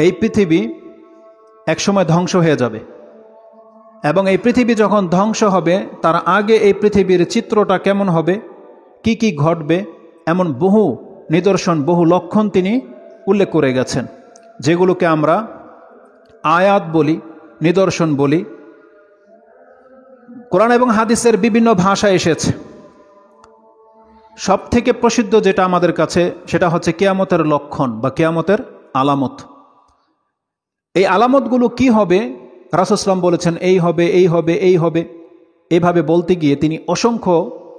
এই পৃথিবী একসময় ধ্বংস হয়ে যাবে, এবং এই পৃথিবী যখন ধ্বংস হবে তার আগে এই পৃথিবীর চিত্রটা কেমন হবে, কি কি ঘটবে, এমন বহু নিদর্শন, বহু লক্ষণ তিনি উল্লেখ করে গেছেন, যেগুলোকে আমরা আয়াত বলি, নিদর্শন বলি। কোরআন এবং হাদিসের বিভিন্ন ভাষা এসেছে। সব থেকে প্রসিদ্ধ যেটা আমাদের কাছে, সেটা হচ্ছে কিয়ামতের লক্ষণ বা কিয়ামতের আলামত। এই আলামতগুলো কি হবে, রাসূল সাল্লাল্লাহু আলাইহি ওয়াসাল্লাম বলেছেন এই হবে, এই হবে, এই হবে। এইভাবে বলতে গিয়ে তিনি অসংখ্য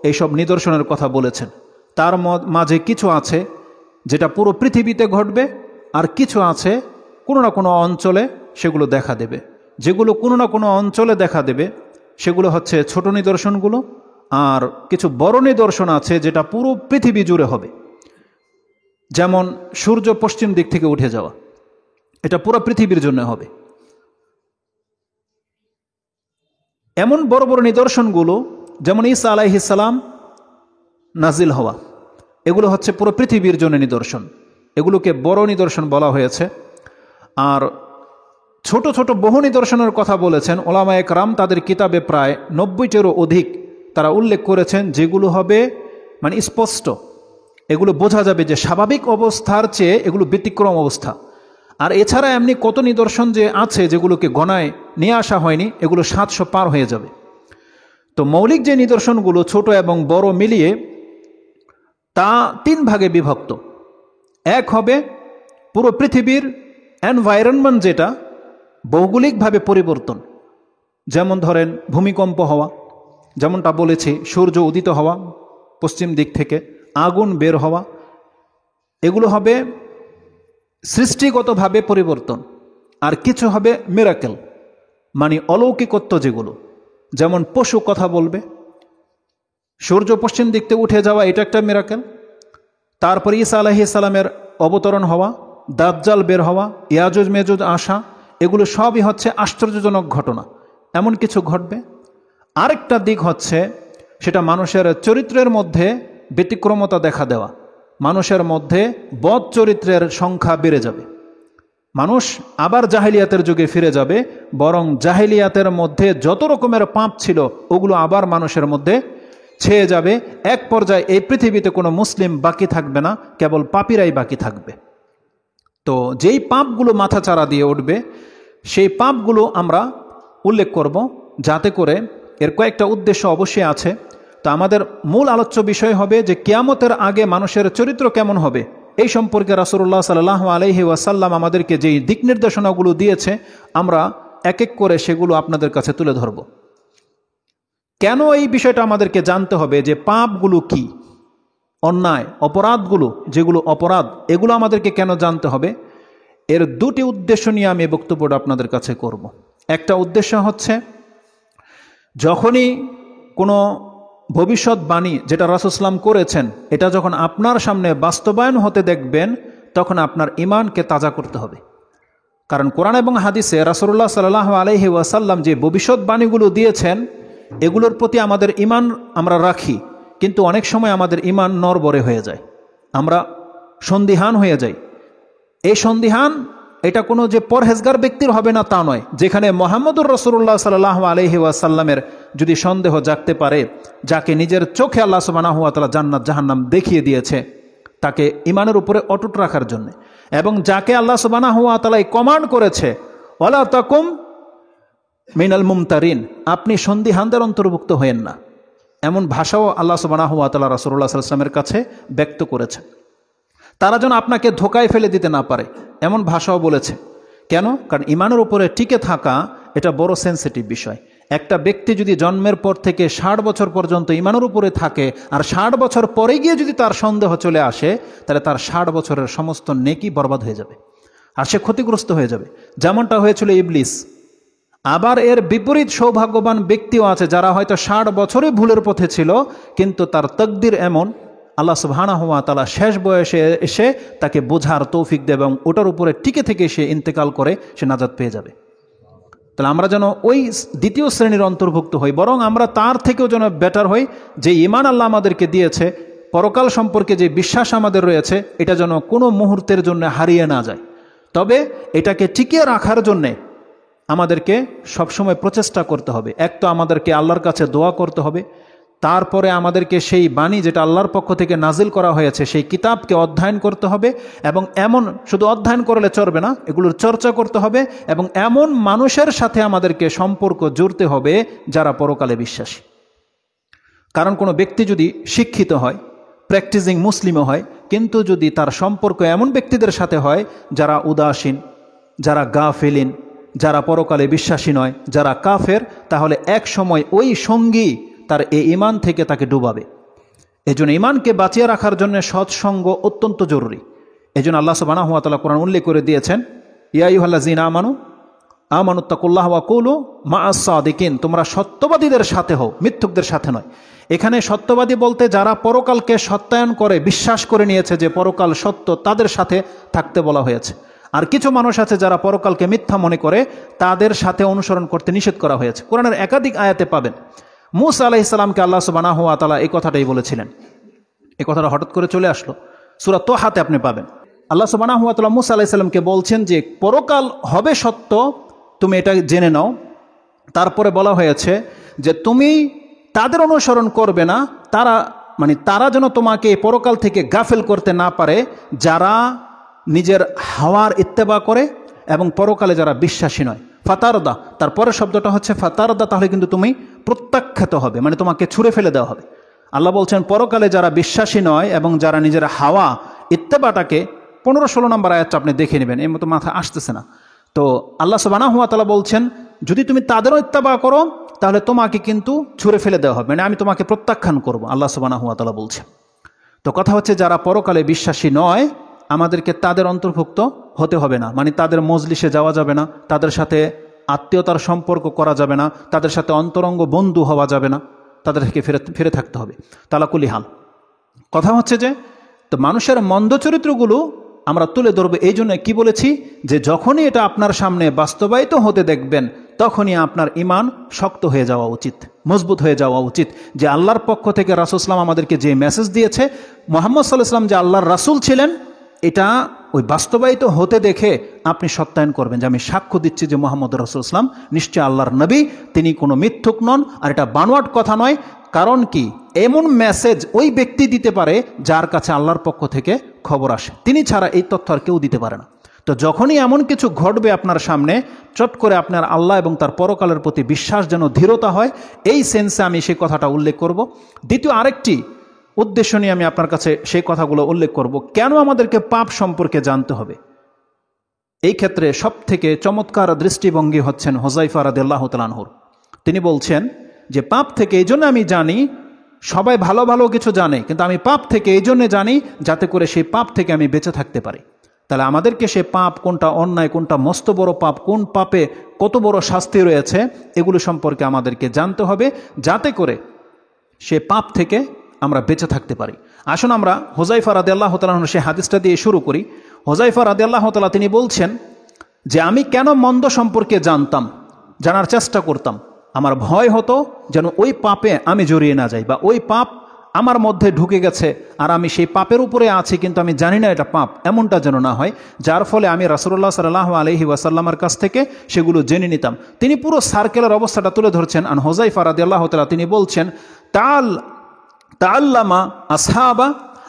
এইসব নিদর্শনের কথা বলেছেন। তার মাঝে কিছু আছে যেটা পুরো পৃথিবীতে ঘটবে, আর কিছু আছে কোনো না কোনো অঞ্চলে সেগুলো দেখা দেবে। যেগুলো কোনো না কোনো অঞ্চলে দেখা দেবে সেগুলো হচ্ছে ছোট নিদর্শনগুলো, আর কিছু বড় নিদর্শন আছে যেটা পুরো পৃথিবী জুড়ে হবে। যেমন সূর্য পশ্চিম দিক থেকে উঠে যাওয়া, এটা পুরো পৃথিবীর জন্য হবে। এমন বড় বড় নিদর্শনগুলো যেমন ঈসা আলাইহিস সালাম নাজিল হওয়া, এগুলো হচ্ছে পুরো পৃথিবীর জন্য নিদর্শন, এগুলোকে বড় নিদর্শন বলা হয়েছে। আর ছোট ছোট বহু নিদর্শনের কথা বলেছেন ওলামায়ে কেরাম, তাদের কিতাবে প্রায় 90টিরও অধিক তারা উল্লেখ করেছেন, যেগুলো হবে মানে স্পষ্ট, এগুলো বোঝা যাবে যে স্বাভাবিক অবস্থার চেয়ে এগুলো ব্যতিক্রম অবস্থা। আর এছাড়া এমনি কত নিদর্শন যে আছে যেগুলোকে গণায় নিয়ে আসা হয়নি, এগুলো 700 পার হয়ে যাবে। তো মৌলিক যে নিদর্শনগুলো ছোট এবং বড় মিলিয়ে তা 3 ভাগে বিভক্ত। এক হবে পুরো পৃথিবীর এনভায়রনমেন্ট, যেটা ভৌগোলিকভাবে পরিবর্তন, যেমন ধরেন ভূমিকম্প হওয়া, যেমনটা বলেছি সূর্য উদিত হওয়া পশ্চিম দিক থেকে, আগুন বের হওয়া, এগুলো হবে সৃষ্টিগতভাবে পরিবর্তন। আর কিছু হবে মিরাকেল, মানে অলৌকিকত্ব, যেগুলো যেমন পশু কথা বলবে, সূর্য পশ্চিম দিক থেকে উঠে যাওয়া, এটা একটা মিরাকেল। তারপর ঈসা আলাইহিস সালামের অবতরণ হওয়া, দাজ্জাল বের হওয়া, ইয়াজুজ মেজুজ আসা, এগুলো সবই হচ্ছে আশ্চর্যজনক ঘটনা, এমন কিছু ঘটবে। আরেকটা দিক হচ্ছে সেটা মানুষের চরিত্রের মধ্যে ব্যতিক্রমতা দেখা দেওয়া, মানুষের মধ্যে বদ চরিত্রের সংখ্যা বেড়ে যাবে, মানুষ আবার জাহেলিয়াতের যুগে ফিরে যাবে, বরং জাহেলিয়াতের মধ্যে যত রকমের পাপ ছিল ওগুলো আবার মানুষের মধ্যে ছেয়ে যাবে। এক পর্যায়ে এই পৃথিবীতে কোনো মুসলিম বাকি থাকবে না, কেবল পাপীরাই বাকি থাকবে। তো যেই পাপগুলো মাথাচাড়া দিয়ে উঠবে সেই পাপগুলো আমরা উল্লেখ করব, যাতে করে এর কয়েকটা উদ্দেশ্য অবশ্যই আছে। তো আমাদের মূল আলোচ্য বিষয় হবে যে কিয়ামতের আগে মানুষের চরিত্র কেমন হবে, এই সম্পর্কে রাসূলুল্লাহ সাল্লাল্লাহু আলাইহি ওয়াসাল্লাম আমাদেরকে যেই দিক নির্দেশনাগুলো দিয়েছে, আমরা এক এক করে সেগুলো আপনাদের কাছে তুলে ধরব। কেন এই বিষয়টা আমাদেরকে জানতে হবে যে পাপগুলো কি, অন্যায় অপরাধগুলো, যেগুলো অপরাধ, এগুলো আমাদেরকে কেন জানতে হবে, এর 2টি উদ্দেশ্য নিয়ে আমি বক্তব্যটা আপনাদের কাছে করব। একটা উদ্দেশ্য হচ্ছে, যখনই কোনো ভবিষ্যৎবাণী যেটা রাসূল সাল্লাল্লাহু আলাইহি ওয়াসাল্লাম করেছেন এটা যখন আপনার সামনে বাস্তবায়ন হতে দেখবেন, তখন আপনার ঈমানকে তাজা করতে হবে। কারণ কোরআন এবং হাদিসে রাসূলুল্লাহ সাল্লাল্লাহু আলাইহি ওয়াসাল্লাম যে ভবিষ্যৎবাণীগুলো দিয়েছেন এগুলোর প্রতি আমাদের ঈমান আমরা রাখি, কিন্তু অনেক সময় আমাদের ঈমান নড়বড়ে হয়ে যায়, আমরা সন্দিহান হয়ে যাই। এই সন্দিহান এটা কোনো যে পরহেজগার ব্যক্তির হবে না তা নয়, যেখানে মুহাম্মদুর রাসূলুল্লাহ সাল্লাল্লাহু আলাইহি ওয়াসাল্লামের যদি সন্দেহ জাগতে পারে, যাকে নিজের চোখে আল্লাহ সুবহানাহু ওয়া তাআলা জান্নাত জাহান্নাম দেখিয়ে দিয়েছে, তাকে ঈমানের উপরে অটুট রাখার জন্য, এবং যাকে আল্লাহ সুবহানাহু ওয়া তাআলা কমান্ড করেছে ওয়ালা তাকুম মিনাল মুমতারিন, আপনি সন্দিহানদের অন্তর্ভুক্ত হয়েন না, এমন ভাষাও আল্লাহ সুবহানাহু ওয়া তাআলা রাসূলুল্লাহ সাল্লাল্লাহু আলাইহি ওয়াসাল্লামের কাছে ব্যক্ত করেছেন। তারা যেন আপনাকে ধোকায় ফেলে দিতে না পারে, এমন ভাষাও বলেছে। কেন? কারণ ঈমানের উপরে টিকে থাকা এটা বড় সেন্সিটিভ বিষয়। একটা ব্যক্তি যদি জন্মের পর থেকে 60 বছর পর্যন্ত ঈমানের উপরে থাকে, আর 60 বছর পরে গিয়ে যদি তার সন্দেহ চলে আসে, তাহলে তার 60 বছরের সমস্ত নেকি বরবাদ হয়ে যাবে, আর সে ক্ষতিগ্রস্ত হয়ে যাবে, যেমনটা হয়েছিল ইবলিস। আবার এর বিপরীত সৌভাগ্যবান ব্যক্তিও আছে যারা হয়তো 60 বছরে ভুলের পথে ছিল, কিন্তু তার তকদির এমন, আল্লাহ সুবহানাহু ওয়া তাআলা শেষ বয়সে এসে তাকে বোঝার তৌফিক দেবে এবং ওটার উপরে টিকে থেকে সে ইন্তেকাল করে সে নাজাত পেয়ে যাবে। তাহলে আমরা যেন ওই দ্বিতীয় শ্রেণীর অন্তর্ভুক্ত হই, বরং আমরা তার থেকেও যেন বেটার হই। যে ঈমান আল্লাহ আমাদেরকে দিয়েছে, পরকাল সম্পর্কে যে বিশ্বাস আমাদের রয়েছে, এটা যেন কোনো মুহূর্তের জন্য হারিয়ে না যায়। তবে এটাকে টিকিয়ে রাখার জন্যে আমাদেরকে সবসময় প্রচেষ্টা করতে হবে। এক তো আমাদেরকে আল্লাহর কাছে দোয়া করতে হবে, তারপরে আমাদেরকে সেই বাণী যেটা আল্লাহর পক্ষ থেকে নাজিল করা হয়েছে সেই কিতাবকে অধ্যয়ন করতে হবে, এবং এমন শুধু অধ্যয়ন করলে চলবে না, এগুলোর চর্চা করতে হবে, এবং এমন মানুষের সাথে আমাদেরকে সম্পর্ক জুড়তে হবে যারা পরকালে বিশ্বাসী। কারণ কোনো ব্যক্তি যদি শিক্ষিত হয়, প্র্যাকটিসিং মুসলিমও হয়, কিন্তু যদি তার সম্পর্ক এমন ব্যক্তিদের সাথে হয় যারা উদাসীন, যারা গাফিলিন, যারা পরকালে বিশ্বাসী নয়, যারা কাফের, তাহলে এক সময় ওই সঙ্গী তার এই ঈমান থেকে তাকে ডুবাবে। এজন্য ঈমানকে বাঁচিয়ে রাখার জন্য সৎসঙ্গ অত্যন্ত জরুরি। এজন্য আল্লাহ সুবহানাহু ওয়া তাআলা কোরআন উল্লেখ করে দিয়েছেন, ইয়া আইয়ুহাল্লাযীনা আমানুত্তাকুল্লাহ ওয়া কুলু মা'আস সাদিকিন, তোমরা সত্যবাদীদের সাথে হও, মিথ্যুকদের সাথে নয়। এখানে সত্যবাদী বলতে যারা পরকালকে সত্যায়ন করে, বিশ্বাস করে নিয়েছে যে পরকাল সত্য, তাদের সাথে থাকতে বলা হয়েছে। আর কিছু মানুষ আছে যারা পরকালকে মিথ্যা মনে করে, তাদের সাথে অনুসরণ করতে নিষেধ করা হয়েছে। কোরআনের একাধিক আয়াতে পাবেন। মূসা আলাইহিস সালামকে আল্লাহ সুবহানাহু ওয়া তাআলা এই কথাটাই বলেছিলেন। এই কথাটা হঠাৎ করে চলে আসলো, সূরা তোহাতে আপনি পাবেন। আল্লাহ সুবহানাহু ওয়া তাআলা মূসা আলাইহিস সালামকে বলছেন যে পরকাল হবে সত্য, তুমি এটা জেনে নাও। তারপরে বলা হয়েছে যে তুমি তাদের অনুসরণ করবে না, তারা যেন তোমাকে পরকাল থেকে গাফেল করতে না পারে, যারা নিজের হাওয়ার ইত্তেবা করে এবং পরকালে যারা বিশ্বাসী নয়। ফাতারদা, তারপরের শব্দটা হচ্ছে ফাতারদা, তাহলে কিন্তু তুমি প্রত্যাখ্যাত হবে, মানে তোমাকে ছুঁড়ে ফেলে দেওয়া হবে। আল্লাহ বলছেন পরকালে যারা বিশ্বাসী নয় এবং যারা নিজের হাওয়া ইত্তেবাটাকে, 15-16 নম্বর আয়াতটা আপনি দেখে নেবেন, এর মতো মাথা আসতেছে না। তো আল্লাহ সুবহানাহু ওয়া তাআলা বলছেন যদি তুমি তাদেরও ইত্তেবা করো তাহলে তোমাকে কিন্তু ছুঁড়ে ফেলে দেওয়া হবে, মানে আমি তোমাকে প্রত্যাখ্যান করব, আল্লাহ সুবহানাহু ওয়া তাআলা বলছেন। তো কথা হচ্ছে যারা পরকালে বিশ্বাসী নয় আমাদেরকে তাদের অন্তর্ভুক্ত হতে হবে না, মানে তাদের মজলিসে যাওয়া যাবে না, তাদের সাথে আত্মীয়তার সম্পর্ক করা যাবে না, তাদের সাথে অন্তরঙ্গ বন্ধু হওয়া যাবে না, তাদের থেকে ফিরে থাকতে হবে। তালাকুলি হাল কথা হচ্ছে যে তো মানুষের মন্দ চরিত্রগুলো আমরা তুলে ধরবো। এই জন্য কি বলেছি যে যখনই এটা আপনার সামনে বাস্তবায়িত হতে দেখবেন তখনই আপনার ঈমান শক্ত হয়ে যাওয়া উচিত, মজবুত হয়ে যাওয়া উচিত, যে আল্লাহর পক্ষ থেকে রাসূল সাল্লাল্লাহু আলাইহি ওয়াসাল্লাম আমাদেরকে যে মেসেজ দিয়েছে, মুহাম্মদ সাল্লাল্লাহু আলাইহি ওয়াসাল্লাম যে আল্লাহর রাসূল ছিলেন, এটা ওই বাস্তবায়িত হতে দেখে আপনি সত্যায়ন করবেন যে আমি সাক্ষ্য দিচ্ছি যে মুহাম্মদ রাসূলুল্লাহ সাল্লাল্লাহু আলাইহি ওয়াসাল্লাম নিশ্চয় আল্লাহর নবী, তিনি কোনো মিথ্যুক নন, আর এটা বানোয়াট কথা নয়। কারণ কি, এমন মেসেজ ওই ব্যক্তি দিতে পারে যার কাছে আল্লাহর পক্ষ থেকে খবর আসে, তিনি ছাড়া এই তথ্য আর কেউ দিতে পারে না। তো যখনই এমন কিছু ঘটবে আপনার সামনে, চট করে আপনার আল্লাহ এবং তার পরকালের প্রতি বিশ্বাস যেন দৃঢ়তা হয়, এই সেন্সে আমি সেই কথাটা উল্লেখ করব। দ্বিতীয় আরেকটি উদ্দেশ্য নিয়ে আমি আপনার কাছে সেই কথাগুলো উল্লেখ করব, কেন আমাদেরকে পাপ সম্পর্কে জানতে হবে। এই ক্ষেত্রে সব থেকে চমৎকার দৃষ্টিভঙ্গি হচ্ছেন হুযায়ফা রাদিয়াল্লাহু তাআলা আনহুর। তিনি বলছেন যে পাপ থেকে এই জন্য আমি জানি, সবাই ভালো ভালো কিছু জানে, কিন্তু আমি পাপ থেকে এই জন্য জানি যাতে করে সেই পাপ থেকে আমি বেঁচে থাকতে পারি। তাহলে আমাদেরকে সে পাপ কোনটা অন্যায়, কোনটা মস্ত বড় পাপ, কোন পাপে কত বড় শাস্তি রয়েছে, এগুলো সম্পর্কে আমাদেরকে জানতে হবে যাতে করে সে পাপ থেকে আমরা বেঁচে থাকতে পারি। আসুন আমরা হুযায়ফা রাদিয়াল্লাহু তাআলা আনহু সেই হাদিসটা দিয়ে শুরু করি। হুযায়ফা রাদিয়াল্লাহু তাআলা তিনি বলছেন যে আমি কেন মন্দ সম্পর্কে জানতাম, জানার চেষ্টা করতাম, আমার ভয় হতো যেন ওই পাপে আমি জড়িয়ে না যাই, বা ওই পাপ আমার মধ্যে ঢুকে গেছে আর আমি সেই পাপের উপরে আছি কিন্তু আমি জানি না এটা পাপ, এমনটা যেন না হয়, যার ফলে আমি রাসূলুল্লাহ সাল্লাল্লাহু আলাইহি ওয়াসাল্লামের কাছ থেকে সেগুলো জেনে নিতাম। তিনি পুরো সার্কেলের অবস্থাটা তুলে ধরছেন। আন হুযায়ফা রাদিয়াল্লাহু তাআলা তিনি বলছেন তাআল্লামা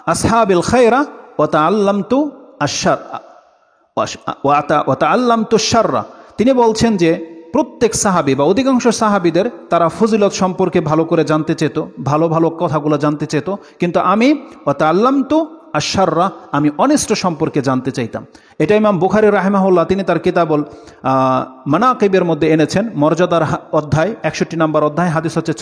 আসহাবিল খায়রা ওয়া তাআল্লামতু আশ-শার ওয়া তাআল্লামতু আশ-শাররা। তিনি বলছেন যে প্রত্যেক সাহাবী বা অধিকাংশ সাহাবীদের তারা ফজিলত সম্পর্কে ভালো করে জানতে চেত, ভালো ভালো কথাগুলো জানতে চেত, কিন্তু আমি ওয়া তাআল্লামতু আশ-শাররা, আমি অনিষ্ট সম্পর্কে জানতে চাইতাম। এটা ইমাম বুখারী রাহিমাহুল্লাহ তিনি তার কিতাবুল মানাকিবের মধ্যে এনেছেন, মর্যাদার অধ্যায় 61 নম্বর অধ্যায়, হাদিস হচ্ছে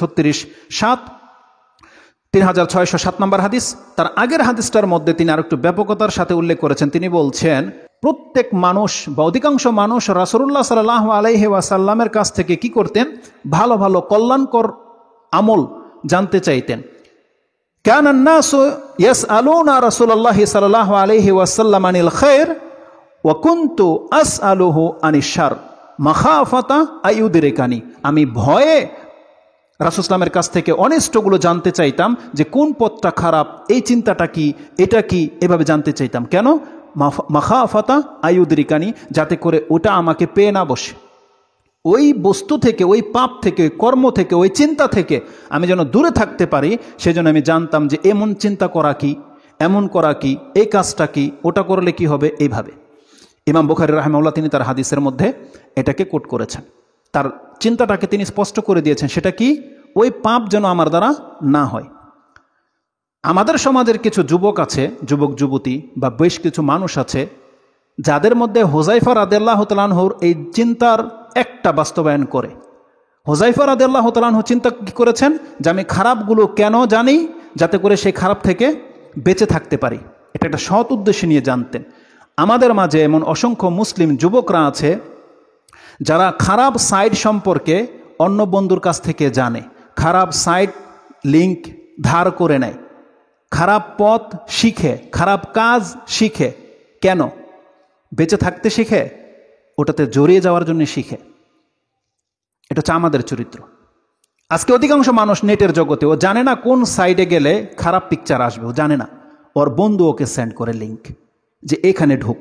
3607 নম্বর হাদিস। তার আগের হাদিসটার মধ্যে তিনি আরেকটু ব্যাপকতার সাথে উল্লেখ করেছেন। তিনি বলছেন প্রত্যেক মানুষ বা অধিকাংশ মানুষ রাসূলুল্লাহ সাল্লাল্লাহু আলাইহি ওয়াসাল্লামের কাছ থেকে কি করতেন, ভালো ভালো কল্যাণকর আমল জানতে চাইতেন। কানান নাসু ইয়াসআলুনা রাসূলুল্লাহি সাল্লাল্লাহু আলাইহি ওয়াসাল্লাম আনিল খায়র ওয়া কুনতু আসআলুহু আনিশ শার মাখাফাতা আইয়ুদরিকানি। আমি ভয়ে রাসূল ইসলামের কাছ থেকে অনিষ্টগুলো জানতে চাইতাম, যে কোন পথটা খারাপ, এই চিন্তাটা কি, এটা কি, এভাবে জানতে চাইতাম। কেন? মাখাফাতা আয়ুদ্রিকানি, যাতে করে ওটা আমাকে পেয়ে না বসে। ওই বস্তু থেকে, ওই পাপ থেকে, ওই কর্ম থেকে, ওই চিন্তা থেকে আমি যেন দূরে থাকতে পারি, সেজন্য আমি জানতাম যে এমন চিন্তা করা কি, এমন করা কি, এই কাজটা কি, ওটা করলে কি হবে, এইভাবে। ইমাম বুখারী রাহিমাহুল্লাহ তিনি তার হাদিসের মধ্যে এটাকে কোট করেছেন। তার চিন্তাটাকে তিনি স্পষ্ট করে দিয়েছেন, সেটা কি, ওই পাপ যেন আমার দ্বারা না হয়। আমাদের সমাজের কিছু যুবক আছে, যুবক যুবতী বা বেশ কিছু মানুষ আছে, যাদের মধ্যে হুযায়ফা রাদিয়াল্লাহু তাআলা আনহুর এই চিন্তার একটা বাস্তবায়ন করে। হুযায়ফা রাদিয়াল্লাহু তাআলা আনহু চিন্তা কি করেছেন, যে আমি খারাপগুলো কেন জানি, যাতে করে সেই খারাপ থেকে বেঁচে থাকতে পারি। এটা একটা সৎ উদ্দেশ্যে নিয়ে জানতেন। আমাদের মাঝে এমন অসংখ্য মুসলিম যুবকরা আছে যারা খারাপ সাইট সম্পর্কে অন্য বন্ধুর কাছ থেকে জানে, খারাপ সাইট লিঙ্ক ধার করে নেয়, খারাপ পথ শিখে, খারাপ কাজ শিখে। কেন? বেঁচে থাকতে শিখে, ওটাতে জড়িয়ে যাওয়ার জন্য শিখে। এটা হচ্ছে আমাদের চরিত্র। আজকে অধিকাংশ মানুষ নেটের জগতে, ও জানে না কোন সাইডে গেলে খারাপ পিকচার আসবে, ও জানে না। ওর বন্ধু ওকে সেন্ড করে লিঙ্ক, যে এখানে ঢুক।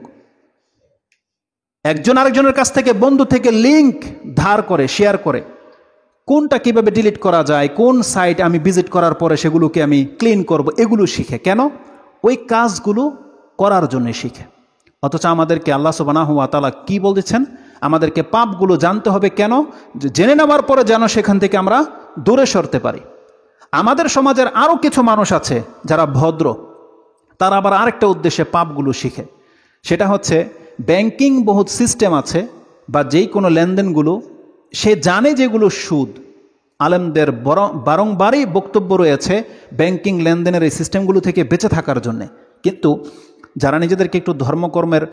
একজন আরেকজনের কাছ থেকে, বন্ধু থেকে লিঙ্ক ধার করে, শেয়ার করে, কোনটা কিভাবে ডিলিট করা যায়, কোন সাইট আমি ভিজিট করার পরে সেগুলোকে আমি ক্লিন করব, এগুলো শিখে। কেন? ওই কাজগুলো করার জন্য শিখে। অথচ আমাদেরকে আল্লাহ সুবহানাহু ওয়া তাআলা কি বলতেছেন, আমাদেরকে পাপগুলো জানতে হবে। কেন? জেনে নেওয়ার পরে যেন সেখান থেকে আমরা দূরে সরতে পারি। আমাদের সমাজের আরও কিছু মানুষ আছে যারা ভদ্র, তারা আবার আরেকটা উদ্দেশ্যে পাপগুলো শিখে। সেটা হচ্ছে, ব্যাংকিং বহুত সিস্টেম আছে বা যেই কোনো লেনদেনগুলো সে জানে যেগুলো সুদ। আলেমদের বারংবারই বক্তব্য রয়েছে ব্যাংকিং লেনদেনের এই সিস্টেমগুলো থেকে বেঁচে থাকার জন্যে। কিন্তু যারা নিজেদেরকে একটু ধর্মকর্মের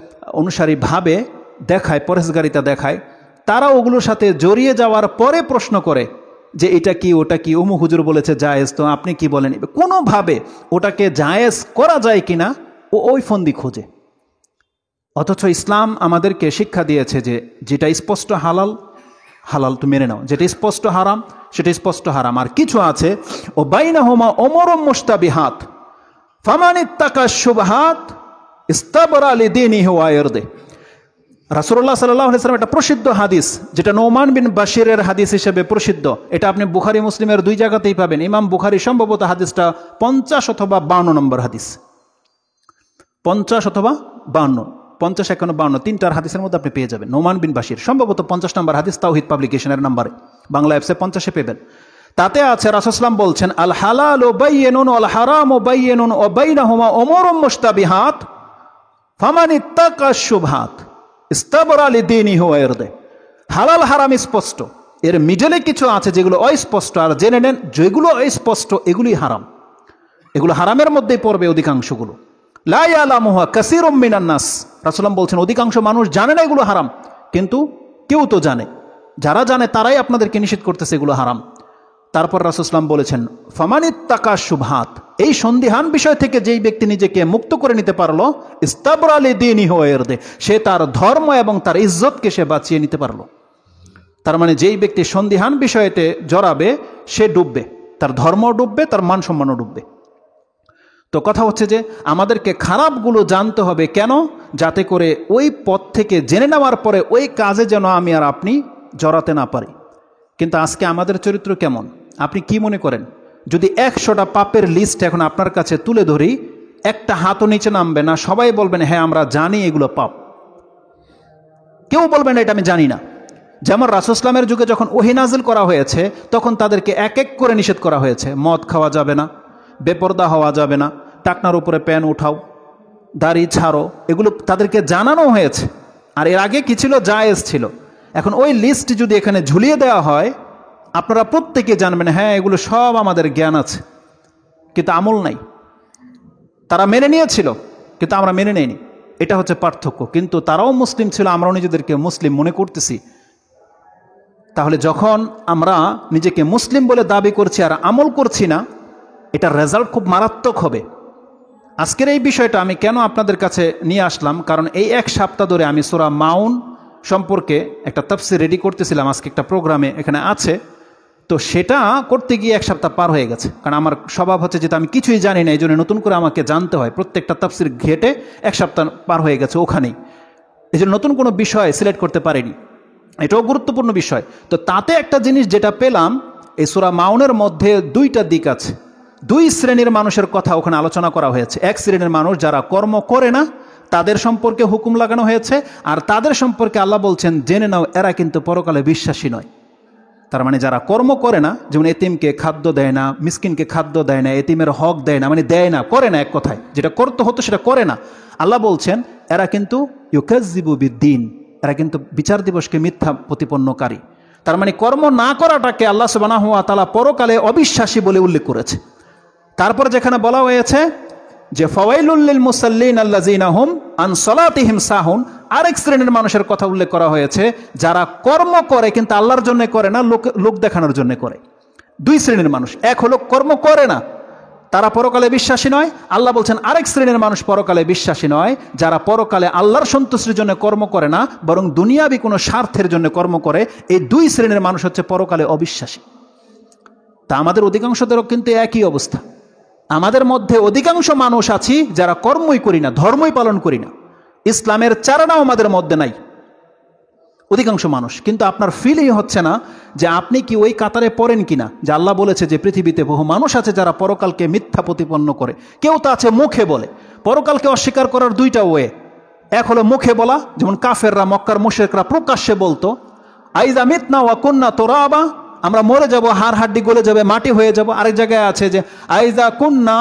অনুসারী ভাবে দেখায়, পরহেজগারিতা দেখায়, তারা ওগুলোর সাথে জড়িয়ে যাওয়ার পরে প্রশ্ন করে যে এটা কি, ওটা কি, অমুক হুজুর বলেছে জায়েজ, তো আপনি কি বলেন? কোনোভাবে ওটাকে জায়েজ করা যায় কিনা ওই ফন্দি খোঁজে। অথচ ইসলাম আমাদেরকে শিক্ষা দিয়েছে যে যেটা স্পষ্ট হালাল, হালাল তো মেনে নাও, যেটা স্পষ্ট হারাম, সেটা স্পষ্ট হারাম। আর কিছু আছে, ও বাইনাহুমা উমুরুম মুশতাবিহাত ফামানিত্তাকা শুবহাত ইস্তাবরা লিদীনিহি ওয়া ইরদিহি। রাসূলুল্লাহ সাল্লাল্লাহু আলাইহি ওয়াসাল্লাম একটা প্রসিদ্ধ হাদিস, যেটা নোমান বিন বাশিরের হাদিস হিসেবে প্রসিদ্ধ। এটা আপনি বুখারী মুসলিমের দুই জায়গাতেই পাবেন। ইমাম বুখারী সম্ভবত হাদিসটা 50 অথবা 52 নম্বর হাদিস, 50 অথবা 52, 50, 51, 52, তিনটার হাদিসের মধ্যে আপনি পেয়ে যাবেন। নোমান বিন বাশির সম্ভবত 50 নম্বর হাদিস, তাওহীদ পাবলিকেশনের নাম্বারে, বাংলা অ্যাপসে 50-এ পেবেন। তাতে আছে, রাসূল সাল্লাল্লাহু আলাইহি ওয়াসাল্লাম বলছেন, আল হালালু বায়্যিনুন ওয়াল হারামু বায়্যিনুন ওয়া বাইনাহুমা উমুরুম মুশতাবিহাত ফামানিত্তাকা শুবহাত ইস্তাবরা লিদীনিহি ওয়া ইরদিহি। হালাল হারাম স্পষ্ট, এর মিডলে কিছু আছে যেগুলো অস্পষ্ট। আর জেনে নেন, যেগুলো অস্পষ্ট এগুলি হারাম, এগুলো হারামের মধ্যেই পড়বে অধিকাংশগুলো। লা ইয়ালামুহা কাসীরুম মিনান নাস, রাসূল বলছেন অধিকাংশ মানুষ জানে না এগুলো হারাম, কিন্তু কেউ তো জানে। যারা জানে তারাই আপনাদেরকে নিষেধ করতেছে এগুলো হারাম। তারপর রাসূল বলেছেন, ফামানিত্তাকা শুবহাত, এই সন্দিহান বিষয় থেকে যেই ব্যক্তি নিজেকে মুক্ত করে নিতে পারলো, ইস্তাবরা লিদীনিহি ওয়া ইরদিহি, সে তার ধর্ম এবং তার ইজ্জতকে সে বাঁচিয়ে নিতে পারলো। তার মানে যেই ব্যক্তি সন্দিহান বিষয়তে জড়াবে সে ডুববে, তার ধর্ম ডুববে, তার মান সম্মানও ডুববে। তো কথা হচ্ছে যে আমাদেরকে খারাপগুলো জানতে হবে। কেন? যাতে করে ওই পথ থেকে জেনে নেওয়ার পরে ওই কাজে যেন আমি আর আপনি জড়াতে না পারি। কিন্তু আজকে আমাদের চরিত্র কেমন? আপনি কি মনে করেন, যদি 100টা পাপের লিস্ট এখন আপনার কাছে তুলে ধরি, একটা হাতও নিচে নামবে না, সবাই বলবেন হ্যাঁ আমরা জানি এগুলো পাপ। কেউ বলবেন এটা আমি জানি না। যেমন রাসূল ইসলামের যুগে যখন ওহী নাযিল করা হয়েছে, তখন তাদেরকে এক এক করে নিষেধ করা হয়েছে। মদ খাওয়া যাবে না, বেপরদা হওয়া যাবে না, টাকনার উপরে প্যান উঠাও, দাড়ি ছাড়ো, এগুলো তাদেরকে জানানো হয়েছে। আর এর আগে কি ছিল? জায়েজ ছিল। এখন ওই লিস্ট যদি এখানে ঝুলিয়ে দেওয়া হয়, আপনারা প্রত্যেকে জানবেন হ্যাঁ এগুলো সব আমাদের জ্ঞান আছে, কিন্তু আমল নাই। তারা মেনে নিয়েছিল, কিন্তু আমরা মেনে নেইনি। এটা হচ্ছে পার্থক্য। কিন্তু তারাও মুসলিম ছিল, আমরাও নিজেদেরকে মুসলিম মনে করতেছি। তাহলে যখন আমরা নিজেকে মুসলিম বলে দাবি করছি আর আমল করছি না, এটার রেজাল্ট খুব মারাত্মক হবে। আজকের এই বিষয়টা আমি কেন আপনাদের কাছে নিয়ে আসলাম, কারণ এই এক সপ্তাহ ধরে আমি সূরা মাউন সম্পর্কে একটা তাফসীর রেডি করতেছিলাম। আজকে একটা প্রোগ্রামে এখানে আছে, তো সেটা করতে গিয়ে 1 সপ্তাহ পার হয়ে গেছে, কারণ আমার স্বভাব হচ্ছে যে আমি কিছুই জানি না, এই জন্য নতুন করে আমাকে জানতে হয়। প্রত্যেকটা তাফসির ঘেটে 1 সপ্তাহ পার হয়ে গেছে ওখানেই, এই জন্য নতুন কোনো বিষয় সিলেক্ট করতে পারিনি। এটাও গুরুত্বপূর্ণ বিষয়। তো তাতে একটা জিনিস যেটা পেলাম, এই সূরা মাউনের মধ্যে 2টা দিক আছে, 2 শ্রেণীর মানুষের কথা ওখানে আলোচনা করা হয়েছে। এক শ্রেণীর মানুষ যারা কর্ম করে না, তাদের সম্পর্কে হুকুম লাগানো হয়েছে, আর তাদের সম্পর্কে আল্লাহ বলছেন জেনে নাও এরা কিন্তু পরকালে বিশ্বাসী নয়। তার মানে যারা কর্ম করে না, যেমন এতিমকে খাদ্য দেয় না, মিসকিনকে খাদ্য দেয় না, এতিমের হক দেয় না, মানে দেয় না, করে না, এক কথায় যেটা করতে হতো সেটা করে না, আল্লাহ বলছেন এরা কিন্তু ইউকাজ্জিবু বিদ্দিন, এরা কিন্তু বিচার দিবসকে মিথ্যা প্রতিপন্নকারী। তার মানে কর্ম না করাটাকে আল্লাহ সুবহানাহু ওয়া তাআলা পরকালে অবিশ্বাসী বলে উল্লেখ করেছে। তারপর যেখানে বলা হয়েছে যে ফাওয়াইলুল লিল মুসাল্লিন আল্লাযিনা হুম আন সালাতিহিম সাহুন, আরেক শ্রেণীর মানুষের কথা উল্লেখ করা হয়েছে যারা কর্ম করে কিন্তু আল্লাহর জন্য করে না, লোক দেখানোর জন্য করে। 2 শ্রেণীর মানুষ, এক হলো কর্ম করে না, তারা পরকালে বিশ্বাসী নয়। আল্লাহ বলছেন আরেক শ্রেণীর মানুষ পরকালে বিশ্বাসী নয়, যারা পরকালে আল্লাহর সন্তুষ্টির জন্য কর্ম করে না, বরং দুনিয়াবি কোনো স্বার্থের জন্য কর্ম করে। এই 2 শ্রেণীর মানুষ হচ্ছে পরকালে অবিশ্বাসী। তা আমাদের অধিকাংশদেরও কিন্তু একই অবস্থা। আমাদের মধ্যে অধিকাংশ মানুষ আছি যারা কর্মই করি না, ধর্মই পালন করি না, ইসলামের চারানাও আমাদের মধ্যে নাই অধিকাংশ মানুষ। কিন্তু আপনার ফিলই হচ্ছে না যে আপনি কি ওই কাতারে পড়েন কিনা, যে আল্লাহ বলেছে যে পৃথিবীতে বহু মানুষ আছে যারা পরকালকে মিথ্যা প্রতিপন্ন করে। কেউ তো আছে মুখে বলে, পরকালকে অস্বীকার করার 2টা ওয়ে। এক হলো মুখে বলা, যেমন কাফেররা, মক্কার মুশরিকরা প্রকাশ্যে বলতো আইযা মিতনা ওয়া কুন্না তুরাবা, আমরা মরে যাব, হাড় হাড্ডি গলে যাবে, মাটি হয়ে যাব। আরেক জায়গায় আছে যে আইযা কুন্না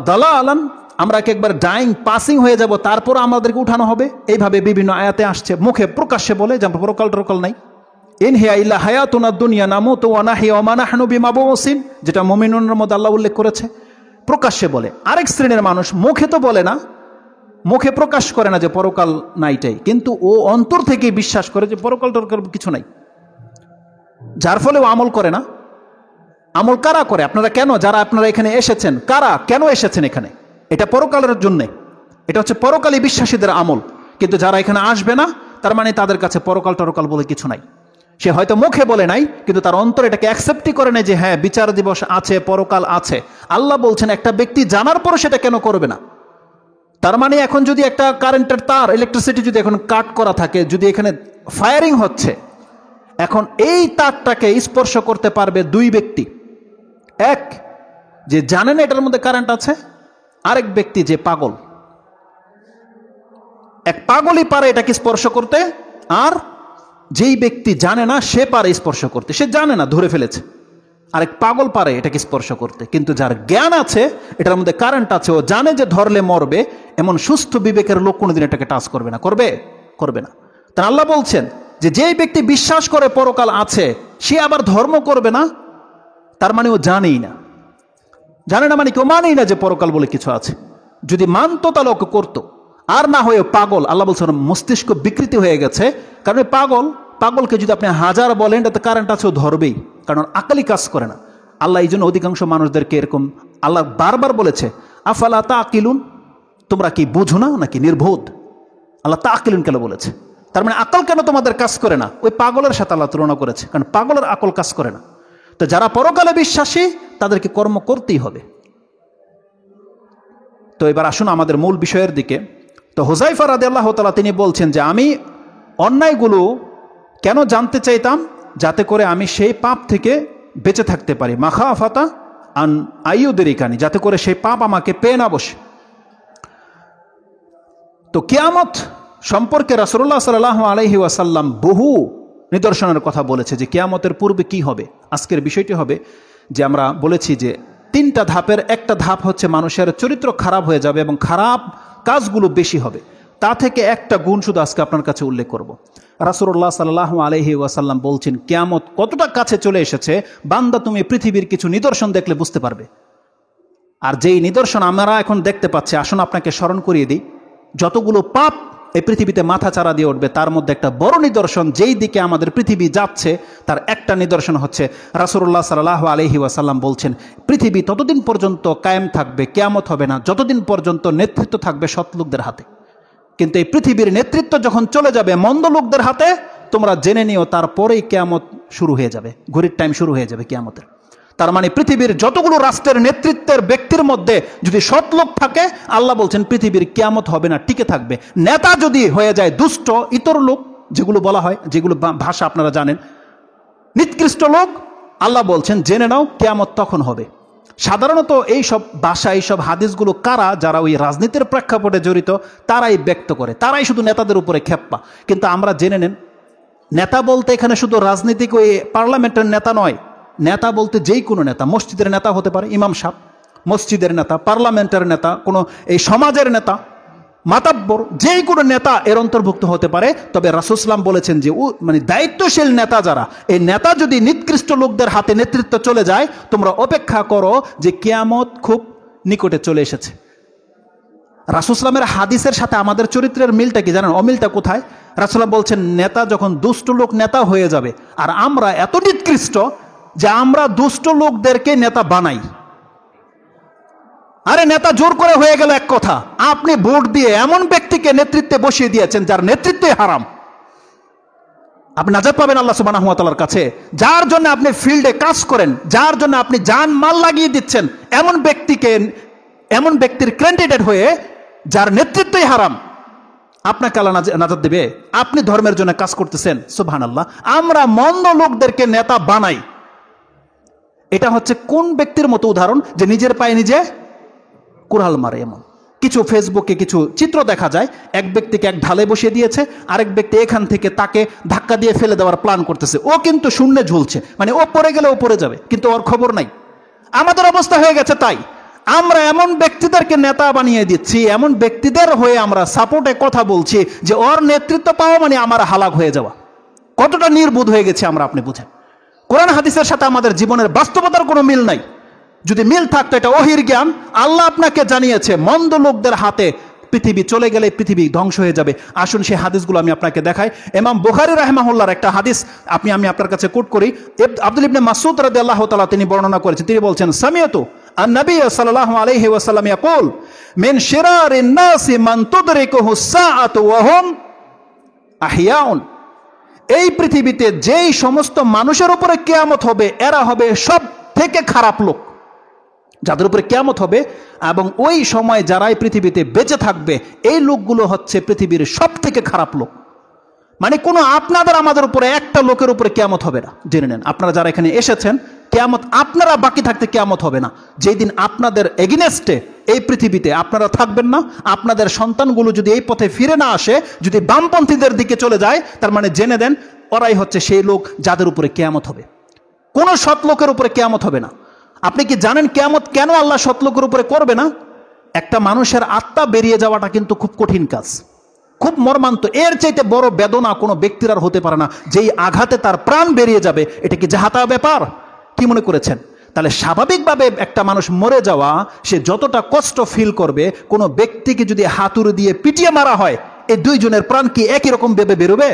দালালান, আমরা একবার ডাইং পাসিং হয়ে যাব, তারপর আমাদেরকে উঠানো হবে। এইভাবে বিভিন্ন আয়াতে আসছে, মুখে প্রকাশ্যে বলে যে আমরা পরকাল টরকাল নাই। ইন হিয়া ইল্লা হায়াতুনা দুনিয়া নামুতু ওয়া নাহইয়া ওয়া মা নাহনু বিমাবউসিন, যেটা মুমিনুনের মধ্যে আল্লাহ উল্লেখ করেছে, প্রকাশ্যে বলে। আরেক শ্রেণীর মানুষ মুখে তো বলে না, মুখে প্রকাশ করে না যে পরকাল নাইটাই, কিন্তু ও অন্তর থেকে বিশ্বাস করে যে পরকাল টরকাল কিছু নাই, যার ফলে ও আমল করে না। আমল কারা করে? আপনারা কেন, যারা আপনারা এখানে এসেছেন, কারা কেন এসেছেন এখানে? এটা পরকালের জন্যে, এটা হচ্ছে পরকালী বিশ্বাসীদের আমল। কিন্তু যারা এখানে আসবে না, তার মানে তাদের কাছে পরকাল টরকাল বলে কিছু নাই। সে হয়তো মুখে বলে নাই, কিন্তু তার অন্তর এটাকে অ্যাকসেপ্টই করে নাই যে হ্যাঁ বিচার দিবস আছে, পরকাল আছে। আল্লাহ বলছেন একটা ব্যক্তি জানার পর সেটা কেন করবে না? তার মানে এখন যদি একটা কারেন্টের তার, ইলেকট্রিসিটি যদি এখন কাট করা থাকে, যদি এখানে ফায়ারিং হচ্ছে, এখন এই তারটাকে স্পর্শ করতে পারবে 2 ব্যক্তি। এক যে জানে না এটার মধ্যে কারেন্ট আছে, আরেক ব্যক্তি যে পাগল। এক পাগলই পারে এটাকে স্পর্শ করতে, আর যেই ব্যক্তি জানে না সে পারে স্পর্শ করতে। সে জানে না, ধরে ফেলেছে। আরেক পাগল পারে এটাকে স্পর্শ করতে। কিন্তু যার জ্ঞান আছে, এটার মধ্যে কারেন্ট আছে, ও জানে যে ধরলে মরবে, এমন সুস্থ বিবেকের লোক কোনোদিন এটাকে টাচ করবে না। করবে না। তাই আল্লাহ বলছেন যে যেই ব্যক্তি বিশ্বাস করে পরকাল আছে, সে আবার ধর্ম করবে না, তার মানে ও জানেই না। জানে না মানে কেউ মানেই না যে পরকাল বলে কিছু আছে। যদি মানতো তাহলে ওকে করতো, আর না হয়ে পাগল। আল্লাহ বলছেন মস্তিষ্ক বিকৃতি হয়ে গেছে, কারণ পাগলকে যদি আপনি 1000 বলেন এটাতে কারেন্ট আছে, ও ধরবেই, কারণ আকালি কাজ করে না। আল্লাহ এই জন্য অধিকাংশ মানুষদেরকে এরকম আল্লাহ বারবার বলেছে আফালা তাকিলুন, তোমরা কি বুঝো না নাকি নির্বোধ? আল্লাহ তাকিলুন কেন বলেছে? তার মানে আকল কেন তোমাদের কাজ করে না? ওই পাগলের সাথে আল্লাহ তুলনা করেছে, কারণ পাগলের আকল কাজ করে না। তো যারা পরকালে বিশ্বাসী তাদেরকে কর্ম করতেই হবে। তো এবার আসুন আমাদের মূল বিষয়ের দিকে। তো হুযায়ফা রাদিয়াল্লাহু তাআলা তিনি বলছেন যে আমি অন্যায়গুলো কেন জানতে চাইতাম, যাতে করে আমি সেই পাপ থেকে বেঁচে থাকতে পারি, মাখাফাতা আন আইয়ুদরিকানি, যাতে করে সেই পাপ আমাকে পেয়ে না বসে। তো কিয়ামত সম্পর্কে রাসূলুল্লাহ সাল্লাল্লাহু আলাইহি ওয়াসাল্লাম বহু নিদর্শনের কথা বলেছে যে কিয়ামতের পূর্বে কি হবে। আজকের বিষয়টি হবে যে আমরা বলেছি যে 3টা ধাপের একটা ধাপ হচ্ছে মানুষের চরিত্র খারাপ হয়ে যাবে এবং খারাপ কাজগুলো বেশি হবে। তা থেকে একটা গুণ শুধু আজকে আপনার কাছে উল্লেখ করব। রাসূলুল্লাহ সাল্লাল্লাহু আলাইহি ওয়াসাল্লাম বলছেন কিয়ামত কতটা কাছে চলে এসেছে, বান্দা তুমি পৃথিবীর কিছু নিদর্শন দেখলে বুঝতে পারবে। আর যেই নিদর্শন আমরা এখন দেখতে পাচ্ছি, আসুন আপনাকে স্মরণ করিয়ে দিই, যতগুলো পাপ এই পৃথিবীতে মাথা চারা দিয়ে উঠবে, তার মধ্যে একটা বড় নিদর্শন, যেই দিকে আমাদের পৃথিবী যাচ্ছে তার একটা নিদর্শন হচ্ছে রাসূলুল্লাহ সাল্লাল্লাহু আলাইহি ওয়াসাল্লাম বলছেন পৃথিবী ততদিন পর্যন্ত কায়েম থাকবে, কিয়ামত হবে না যতদিন পর্যন্ত নেতৃত্ব থাকবে সৎ লোকদের হাতে। কিন্তু এই পৃথিবীর নেতৃত্ব যখন চলে যাবে মন্দ লোকদের হাতে, তোমরা জেনে নিও তারপরেই কিয়ামত শুরু হয়ে যাবে, ঘড়ির টাইম শুরু হয়ে যাবে কিয়ামতের। তার মানে পৃথিবীর যতগুলো রাষ্ট্রের নেতৃত্বের ব্যক্তির মধ্যে যদি সৎ লোক থাকে, আল্লাহ বলছেন পৃথিবীর কিয়ামত হবে না, টিকে থাকবে। নেতা যদি হয়ে যায় দুষ্ট ইতর লোক, যেগুলো বলা হয়, যেগুলো ভাষা আপনারা জানেন, নিকৃষ্ট লোক, আল্লাহ বলছেন জেনে নাও কিয়ামত তখন হবে। সাধারণত এইসব ভাষা, এইসব হাদিসগুলো কারা, যারা ওই রাজনীতির প্রেক্ষাপটে জড়িত তারাই ব্যক্ত করে, তারাই শুধু নেতাদের উপরে খেপ্পা। কিন্তু আমরা জেনে নেন, নেতা বলতে এখানে শুধু রাজনীতিক ওই পার্লামেন্টের নেতা নয়, নেতা বলতে যেই কোনো নেতা, মসজিদের নেতা হতে পারে, ইমাম সাহেব, মসজিদের নেতা, পার্লামেন্টের নেতা, কোনো এই সমাজের নেতা, মাতাব্বর, যেই কোনো নেতা এর অন্তর্ভুক্ত হতে পারে। তবে রাসূল সাল্লাল্লাহু আলাইহি ওয়াসাল্লাম বলেছেন যে মানে দায়িত্বশীল নেতা যারা, এই নেতা যদি নিকৃষ্ট লোকদের হাতে নেতৃত্ব চলে যায়, তোমরা অপেক্ষা করো যে কিয়ামত খুব নিকটে চলে এসেছে। রাসূল সাল্লাল্লাহু আলাইহি ওয়াসাল্লামের হাদিসের সাথে আমাদের চরিত্রের মিলটা কি জানেন? অমিলটা কোথায়? রাসূল বলছেন নেতা যখন দুষ্ট লোক নেতা হয়ে যাবে, আর আমরা এত নিকৃষ্ট যে আমরা দুষ্ট লোকদেরকে নেতা বানাই। আরে নেতা জোর করে হয়ে গেল এক কথা, আপনি ভোট দিয়ে এমন ব্যক্তিকে নেতৃত্বে বসিয়ে দিয়েছেন যার নেতৃত্বে হারাম। আপনি নাজাত পাবেন আল্লাহ সুবহানাহু ওয়া তাআলার কাছে। যার জন্য আপনি ফিল্ডে কাজ করেন, যার জন্য আপনি জান মাল লাগিয়ে দিচ্ছেন, এমন ব্যক্তির ক্যান্ডিডেট হয়ে যার নেতৃত্বই হারাম, আপনাকে আল্লাহ নাজাত দেবে? আপনি ধর্মের জন্য কাজ করতেছেন, সুবহানাল্লাহ। আমরা মন্দ লোকদেরকে নেতা বানাই। এটা হচ্ছে কোন ব্যক্তির মতো উদাহরণ যে নিজের পায়ে নিজে কুড়াল মারে? এমন কিছু ফেসবুকে কিছু চিত্র দেখা যায়, এক ব্যক্তিকে এক ঢালে বসিয়ে দিয়েছে, আরেক ব্যক্তি এখান থেকে তাকে ধাক্কা দিয়ে ফেলে দেওয়ার প্ল্যান করতেছে। ও কিন্তু শূন্যে ঝুলছে, মানে ও পড়ে গেলে ও পড়ে যাবে, কিন্তু ওর খবর নাই। আমাদের অবস্থা হয়ে গেছে তাই। আমরা এমন ব্যক্তিদেরকে নেতা বানিয়ে দিচ্ছি, এমন ব্যক্তিদের হয়ে আমরা সাপোর্টে কথা বলছি যে ওর নেতৃত্ব পাওয়া মানে আমার হালাক হয়ে যাওয়া। কতটা নির্বোধ হয়ে গেছে আমরা, আপনি বুঝেন। কোরআন হাদিসের সাথে আমাদের জীবনের বাস্তবতার কোনো মিল নাই। যদি মিল থাকতো, এটা ওহির জ্ঞান, আল্লাহ আপনাকে জানিয়েছে মন্দ লোকদের হাতে পৃথিবী চলে গেলে পৃথিবী ধ্বংস হয়ে যাবে। আসুন সেই হাদিসগুলো আমি আপনাকে দেখাই। ইমাম বুখারী রাহিমাহুল্লাহর একটা হাদিস আমি আপনার কাছে কোট করি। আব্দুল ইবনে মাসউদ রাদিয়াল্লাহু তাআলা তিনি বর্ণনা করেছেন, তিনি বলছেন, সামিয়াতু আন-নবী সাল্লাল্লাহু আলাইহি ওয়াসাল্লাম ইয়াকুল মিন শিরারিন নাসি মান তুদরিকুহু সাআতু ওয়া হুম আহিয়াউন। এই পৃথিবীতে যেই সমস্ত মানুষের উপরে কিয়ামত হবে, এরা হবে সব থেকে খারাপ লোক, যাদের উপরে কিয়ামত হবে। এবং ওই সময় যারাই পৃথিবীতে বেঁচে থাকবে, এই লোকগুলো হচ্ছে পৃথিবীর সব থেকে খারাপ লোক। মানে কোনো আপনাদের আমাদের উপরে একটা লোকের উপরে কিয়ামত হবে না, জেনে নেন। আপনারা যারা এখানে এসেছেন, কিয়ামত আপনারা বাকি থাকতে কিয়ামত হবে না। যেই দিন আপনাদের এগেইনস্টে এই পৃথিবীতে আপনারা থাকবেন না, আপনাদের সন্তানগুলো যদি এই পথে ফিরে না আসে, যদি বামপন্থীদের দিকে চলে যায়, তার মানে জেনে দেন ওরাই হচ্ছে সেই লোক যাদের উপরে কিয়ামত হবে। কোনো সৎ লোকের উপরে কিয়ামত হবে না। আপনি কি জানেন কিয়ামত কেন আল্লাহ সৎ লোকের উপরে করবে না? একটা মানুষের আত্মা বেরিয়ে যাওয়াটা কিন্তু খুব কঠিন কাজ, খুব মর্মান্ত। এর চাইতে বড় বেদনা কোনো ব্যক্তির আর হতে পারে না। যেই আঘাতে তার প্রাণ বেরিয়ে যাবে, এটা কি জাহাতা ব্যাপার? কি মনে করেছেন? তাহলে স্বাভাবিকভাবে একটা মানুষ মরে যাওয়া, সে যতটা কষ্ট ফিল করবে, কোনো ব্যক্তিকে যদি হাতুড়ি দিয়ে পিটিয়ে মারা হয়, এই দুইজনের প্রাণ কি একই রকম ভেবে বেরোবে?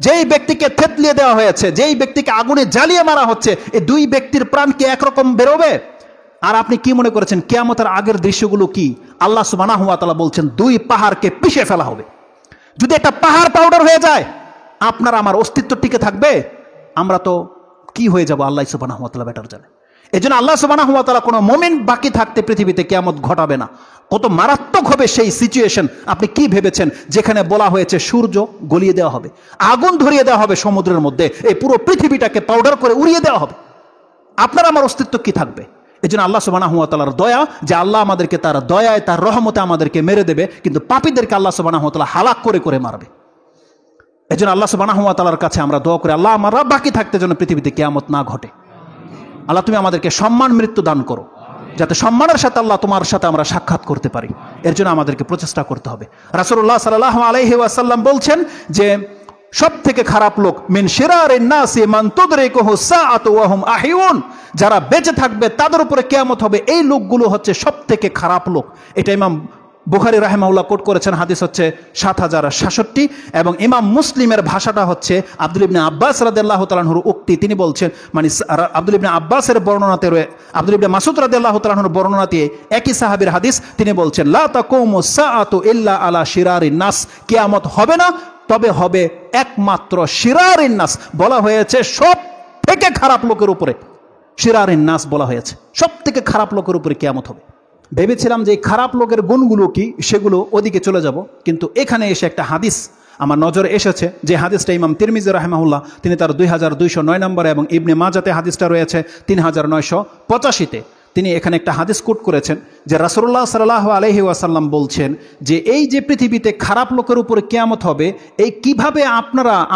যেই ব্যক্তিকে থেতলিয়ে দেওয়া হয়েছে, যেই ব্যক্তিকে আগুনে জ্বালিয়ে মারা হচ্ছে, এই দুই ব্যক্তির প্রাণ কি একরকম বেরোবে? আর আপনি কি মনে করেছেন কিয়ামতের আগের দৃশ্যগুলো কি? আল্লাহ সুবহানাহু ওয়া তাআলা বলছেন 2 পাহাড়কে পিষে ফেলা হবে। যদি একটা পাহাড় পাউডার হয়ে যায়, আপনার আমার অস্তিত্ব টিকে থাকবে? আমরা তো কি হয়ে যাব, আল্লাহ সুবহানাহু ওয়া তাআলা বেটার জানে। এই জন্য আল্লাহ সুবহানাহু ওয়া তাআলা কোনো মুমিন বাকি থাকতে পৃথিবীতে কিয়ামত ঘটাবে না। কত মারাত্মক হবে সেই সিচুয়েশন। আপনি কি ভেবেছেন যেখানে বলা হয়েছে সূর্য গলিয়ে দেওয়া হবে, আগুন ধরিয়ে দেওয়া হবে সমুদ্রের মধ্যে, এই পুরো পৃথিবীটাকে পাউডার করে উড়িয়ে দেওয়া হবে, আপনার আমার অস্তিত্ব কি থাকবে? এই জন্য আল্লাহ সুবহানাহু ওয়া তাআলার দয়া, যে আল্লাহ আমাদেরকে তার দয়ায়, তার রহমতে আমাদেরকে মেরে দেবে, কিন্তু পাপীদেরকে আল্লাহ সুবহানাহু ওয়া তাআলা হালাক করে করে মারবে। এই জন্য আল্লাহ সুবহানাহু ওয়া তাআলার কাছে আমরা দোয়া করি, আল্লাহ আমরা বাকি থাকতে যেন পৃথিবীতে কিয়ামত না ঘটে। আল্লাহ তুমি আমাদেরকে সম্মান মৃত্যু দান করো, যাতে সম্মানের সাথে আল্লাহ তোমার সাথে আমরা সাক্ষাৎ করতে পারি। এর জন্য আমাদেরকে প্রচেষ্টা করতে হবে। রাসূলুল্লাহ সাল্লাল্লাহু আলাইহি ওয়াসাল্লাম বলছেন যে সব থেকে খারাপ লোক মিন শিরারিন নাসি মান তুদরিকুহু সাআতু ওয়া হুম আহিউন, যারা বেঁচে থাকবে তাদের উপরে কিয়ামত হবে, এই লোকগুলো হচ্ছে সব থেকে খারাপ লোক। এটা ইমাম বুখারী রাহিমাহুল্লাহ কোট করেছেন, হাদিস হচ্ছে 7066। এবং ইমাম মুসলিমের ভাষাটা হচ্ছে আব্দুল ইবনে আব্বাস রাদিয়াল্লাহু তাআলা আনহুর উক্তি। তিনি বলছেন, মানে আব্দুল ইবনে আব্বাসের বর্ণনাতে, আব্দুল ইবনে মাসউদ রাদিয়াল্লাহু তাআলা আনহুর বর্ণনাতে একই সাহাবীর হাদিস, তিনি বলছেন লা তাকুমু সাআতু ইল্লা আলা শিরারিন নাস, কিয়ামত হবে না তবে হবে একমাত্র শিরারিন নাস। বলা হয়েছে সব থেকে খারাপ লোকের উপরে, শিরারিন নাস বলা হয়েছে, সব থেকে খারাপ লোকের উপরে কিয়ামত হবে। ভেবেছিলাম যে এই খারাপ লোকের গুণগুলো কি, সেগুলো ওদিকে চলে যাব, কিন্তু এখানে এসে একটা হাদিস আমার নজরে এসেছে, যে হাদিসটা ইমাম তিরমিজি রাহিমাহুল্লাহ তিনি তার 2209 নম্বরে এবং ইবনে মাজাতে হাদিসটা রয়েছে 3985-তে, তিনি এখানে একটা হাদিস কোট করেছেন যে রাসূলুল্লাহ সাল্লাল্লাহু আলাইহি ওয়াসাল্লাম বলছেন যে এই যে পৃথিবীতে খারাপ লোকের উপরে কিয়ামত হবে, এই কিভাবে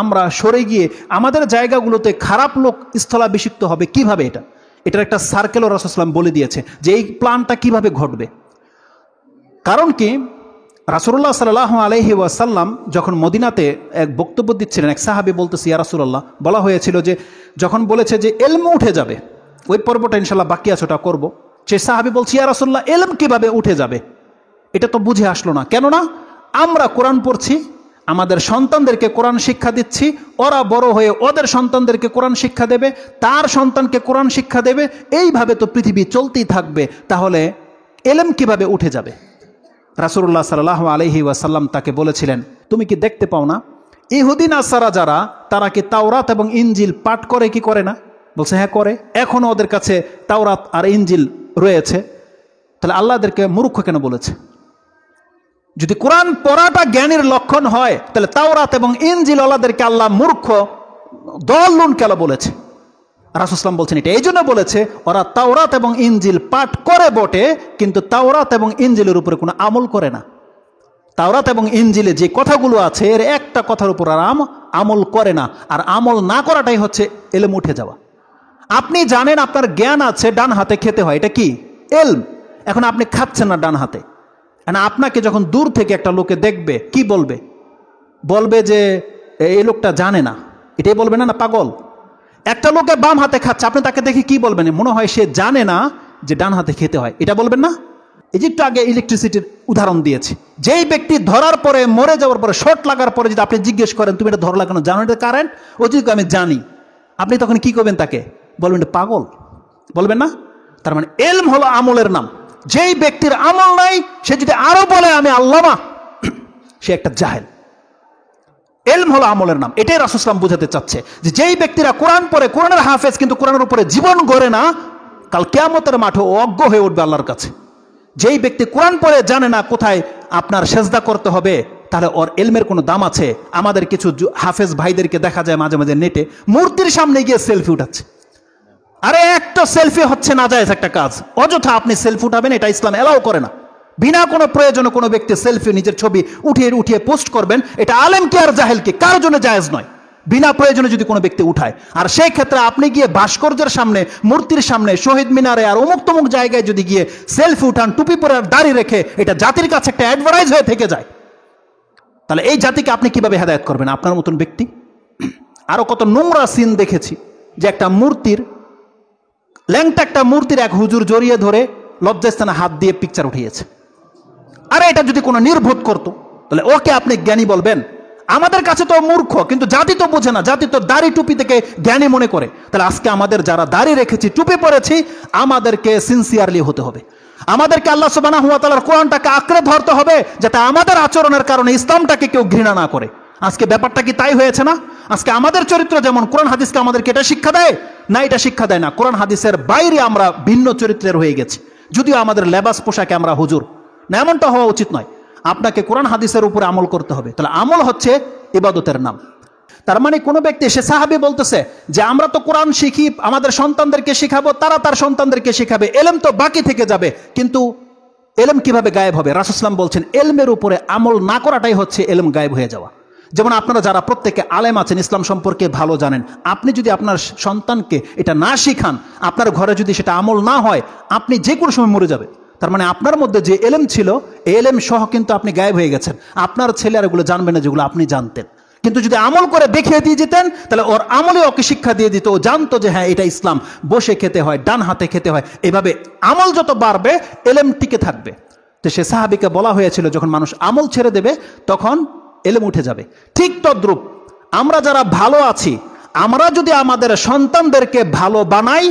আমরা সরে গিয়ে আমাদের জায়গাগুলোতে খারাপ লোক স্থলাভিষিক্ত হবে, কিভাবে এটার একটা সার্কেলও রাসূল সাল্লাল্লাহু আলাইহি ওয়াসাল্লাম বলে দিয়েছে যে এই প্ল্যানটা কিভাবে ঘটবে। কারণ কি, রাসূলুল্লাহ সাল্লাল্লাহু আলাইহি ওয়াসাল্লাম যখন মদিনাতে এক বক্তব্য দিচ্ছিলেন, এক সাহাবী বলতেছে ইয়া রাসূলুল্লাহ, বলা হয়েছিল যে যখন বলেছে যে ইলম উঠে যাবে, ওই পর্বটা ইনশাআল্লাহ বাকি আছে, ওটা করবো। সেই সাহাবী বলছে ইয়া রাসূলুল্লাহ ইলম কিভাবে উঠে যাবে, এটা তো বুঝে আসলো না। কেননা আমরা কোরআন পড়ছি, আমাদের সন্তানদেরকে কোরআন শিক্ষা দিচ্ছি, ওরা বড় হয়ে ওদের সন্তানদেরকে কোরআন শিক্ষা দেবে, তার সন্তানকে কোরআন শিক্ষা দেবে, এইভাবে তো পৃথিবী চলতেই থাকবে, তাহলে ইলম কিভাবে উঠে যাবে। রাসূলুল্লাহ সাল্লাল্লাহু আলাইহি ওয়াসাল্লাম তাকে বলেছিলেন, তুমি কি দেখতে পাও না ইহুদি নাসারা যারা, তারা কি তাওরাত এবং ইনজিল পাঠ করে কি করে না? বলছে হ্যাঁ করে, এখনো ওদের কাছে তাওরাত আর ইনজিল রয়েছে। তাহলে আল্লাহ এদেরকে মূর্খ কেন বলেছে? যদি কোরআন পড়াটা জ্ঞানের লক্ষণ হয়, তাহলে তাওরাত এবং ইনজিল ওলাদেরকে আল্লাহ মূর্খ দল্লুন কেন বলেছে? রাসূল সাল্লাল্লাহু বলছেন এটা এই জন্য বলেছে, ওরা তাওরাত এবং ইনজিল পাঠ করে বটে, কিন্তু তাওরাত এবং ইনজিলের উপরে কোনো আমল করে না। তাওরাত এবং ইনজিলে যে কথাগুলো আছে এর একটা কথার উপর আর আমল করে না, আর আমল না করাটাই হচ্ছে ইলম উঠে যাওয়া। আপনি জানেন আপনার জ্ঞান আছে ডান হাতে খেতে হয়, এটা কি ইলম। এখন আপনি খাচ্ছেন না ডান হাতে, আপনাকে যখন দূর থেকে একটা লোকে দেখবে কি বলবে? বলবে যে এই লোকটা জানে না, এটাই বলবে না, না পাগল। একটা লোকে বাম হাতে খাচ্ছে, আপনি তাকে দেখে কি বলবেন? মনে হয় সে জানে না যে ডান হাতে খেতে হয়, এটা বলবেন না? এই যে একটু আগে ইলেকট্রিসিটির উদাহরণ দিয়েছি, যেই ব্যক্তি ধরার পরে, মরে যাওয়ার পরে, শর্ট লাগার পরে যদি আপনি জিজ্ঞেস করেন তুমি এটা ধরলা কেন, জানো এটা কারেন্ট, ও যদি আমি জানি, আপনি তখন কি করবেন? তাকে বলবেন এটা পাগল, বলবেন না? তার মানে ইলম হলো আমলের নাম। যেই ব্যক্তির আমল নাই, সে যদি আরো বলে আমি আল্লামা, সে একটা জাহেল। ইলম হলো আমলের নাম, এটাই রাসূল সাল্লাল্লাহু আলাইহি ওয়াসাল্লাম বোঝাতে চাচ্ছে যে যেই ব্যক্তিরা কোরআন পড়ে, কোরআনের হাফেজ, কিন্তু কোরআনের উপরে জীবন গড়ে না, কাল কিয়ামতের মাঠে অজ্ঞ হয়ে উঠবে আল্লাহর কাছে। যেই ব্যক্তি কোরআন পড়ে জানে না কোথায় আপনার সেজদা করতে হবে, তাহলে ওর ইলমের কোনো দাম আছে? আমাদের কিছু হাফেজ ভাইদেরকে দেখা যায় মাঝে মাঝে নেটে মূর্তির সামনে গিয়ে সেলফি উঠাচ্ছে। আরে একটা সেলফি হচ্ছে নাজায়েজ একটা কাজ, অযথা আপনি সেলফি উঠাবেন, এটা ইসলাম এলাও করে না। বিনা কোনো প্রয়োজনে কোনো ব্যক্তি সেলফি, নিজের ছবি উঠিয়ে পোস্ট করবেন, এটা আলেম কি আর জাহেল কি কারোর জন্য জায়েজ নয়, বিনা প্রয়োজনে যদি কোনো ব্যক্তি উঠায়। আর সেই ক্ষেত্রে আপনি গিয়ে ভাস্কর্যের সামনে, মূর্তির সামনে, শহীদ মিনারে আর অমুক তমুক জায়গায় যদি গিয়ে সেলফি উঠান, টুপি পরে আর দাড়ি রেখে, এটা জাতির কাছে একটা অ্যাডভার্টাইজ হয়ে থেকে যায়। তাহলে এই জাতিকে আপনি কিভাবে হেদায়েত করবেন? আপনার মতন ব্যক্তি। আরো কত নোংরা সিন দেখেছি, যে একটা মূর্তির, ল্যাংটা একটা মূর্তির এক হুজুর জড়িয়ে ধরে লজ্জাস্থানে হাত দিয়ে পিকচার উঠিয়েছে। আরে এটা যদি কোনো নির্বোধ করতো, তাহলে ওকে আপনি জ্ঞানী বলবেন? আমাদের কাছে তো মূর্খ, কিন্তু জাতি তো বোঝে না, জাতি তো দাড়ি টুপি থেকে জ্ঞানী মনে করে। তাহলে আজকে আমাদের যারা দাড়ি রেখেছি, টুপি পরেছি, আমাদেরকে সিনসিয়ারলি হতে হবে। আমাদেরকে আল্লাহ সুবহানাহু ওয়া তাআলার কোরআনটাকে আঁকড়ে ধরতে হবে, যাতে আমাদের আচরণের কারণে ইসলামটাকে কেউ ঘৃণা না করে। আজকে ব্যাপারটা কি তাই হয়েছে না? আজকে আমাদের চরিত্র যেমন কোরআন হাদিসকে আমাদেরকে এটা শিক্ষা দেয় না, এটা শিক্ষা দেয় না। কোরআন হাদিসের বাইরে আমরা ভিন্ন চরিত্রের হয়ে গেছি, যদিও আমাদের লেবাস পোশাকে আমরা হুজুর না, এমনটা হওয়া উচিত নয়। আপনাকে কোরআন হাদিসের উপরে আমল করতে হবে। তাহলে আমল হচ্ছে ইবাদতের নাম। তার মানে কোনো ব্যক্তি, সে সাহাবী বলতেছে যে আমরা তো কোরআন শিখি, আমাদের সন্তানদেরকে শিখাবো, তারা তার সন্তানদেরকে শিখাবে, এলেম তো বাকি থেকে যাবে, কিন্তু এলেম কিভাবে গায়েব হবে? রাসূল সাল্লাল্লাহু আলাইহি ওয়াসাল্লাম বলছেন এলমের উপরে আমল না করাটাই হচ্ছে এলেম গায়েব হয়ে যাওয়া। যেমন আপনারা যারা প্রত্যেকে আলেম আছেন, ইসলাম সম্পর্কে ভালো জানেন, আপনি যদি আপনার সন্তানকে এটা না শিখান, আপনার ঘরে যদি সেটা আমল না হয়, আপনি যে কোনো সময় মরে যাবে। তার মানে আপনার মধ্যে যে এলেম ছিল, এই এলেম সহ কিন্তু আপনি গায়েব হয়ে গেছেন। আপনার ছেলে আর এগুলো জানবে না যেগুলো আপনি জানতেন। কিন্তু যদি আমল করে দেখিয়ে দিয়ে যেতেন, তাহলে ওর আমলে ওকে শিক্ষা দিয়ে দিত, ও জানতো যে হ্যাঁ এটা ইসলাম, বসে খেতে হয়, ডান হাতে খেতে হয়। এভাবে আমল যত বাড়বে, এলেম টিকে থাকবে। তো সে সাহাবীকে বলা হয়েছিল যখন মানুষ আমল ছেড়ে দেবে, তখন এলেম উঠে যাবে। ঠিক তদ্রূপ আমরা যারা ভালো আছি, আমরা যদি আমাদের সন্তানদেরকে ভালো বানাই,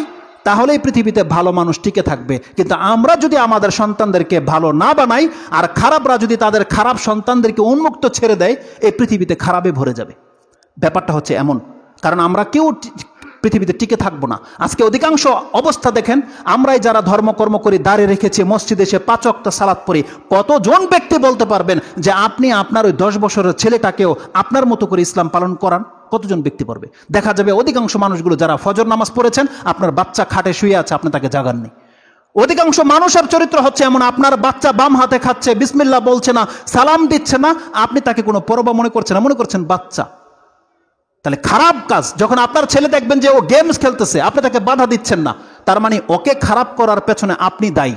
তাহলেই পৃথিবীতে ভালো মানুষ টিকে থাকবে। কিন্তু আমরা যদি আমাদের সন্তানদেরকে ভালো না বানাই আর খারাপরা যদি তাদের খারাপ সন্তানদেরকে উন্মুক্ত ছেড়ে দেয়, এই পৃথিবীতে খারাপে ভরে যাবে। ব্যাপারটা হচ্ছে এমন, কারণ আমরা কেউ পৃথিবীতে টিকে থাকবো না। আজকে অধিকাংশ অবস্থা দেখেন, আমরাই যারা ধর্মকর্ম করি, দাঁড়িয়ে রেখেছি, মসজিদে এসে 5 ওয়াক্ত সালাত পড়ি, কতজন ব্যক্তি বলতে পারবেন যে আপনি আপনার ওই 10 বছরের ছেলেটাকেও আপনার মতো করে ইসলাম পালন করান? কতজন ব্যক্তি পড়বে? দেখা যাবে অধিকাংশ মানুষগুলো যারা ফজর নামাজ পড়েছেন, আপনার বাচ্চা খাটে শুয়ে আছে, আপনি তাকে জাগাননি। অধিকাংশ মানুষের চরিত্র হচ্ছে এমন, আপনার বাচ্চা বাম হাতে খাচ্ছে, বিসমিল্লাহ বলছে না, সালাম দিচ্ছে না, আপনি তাকে কোনো পরোয়া মনে করছেন না, মনে করছেন বাচ্চা। তাহলে খারাপ কাজ যখন আপনার ছেলে দেখবেন যে ও গেমস খেলতেছে, আপনি তাকে বাধা দিচ্ছেন না, তার মানে ওকে খারাপ করার পেছনে আপনি দায়ী।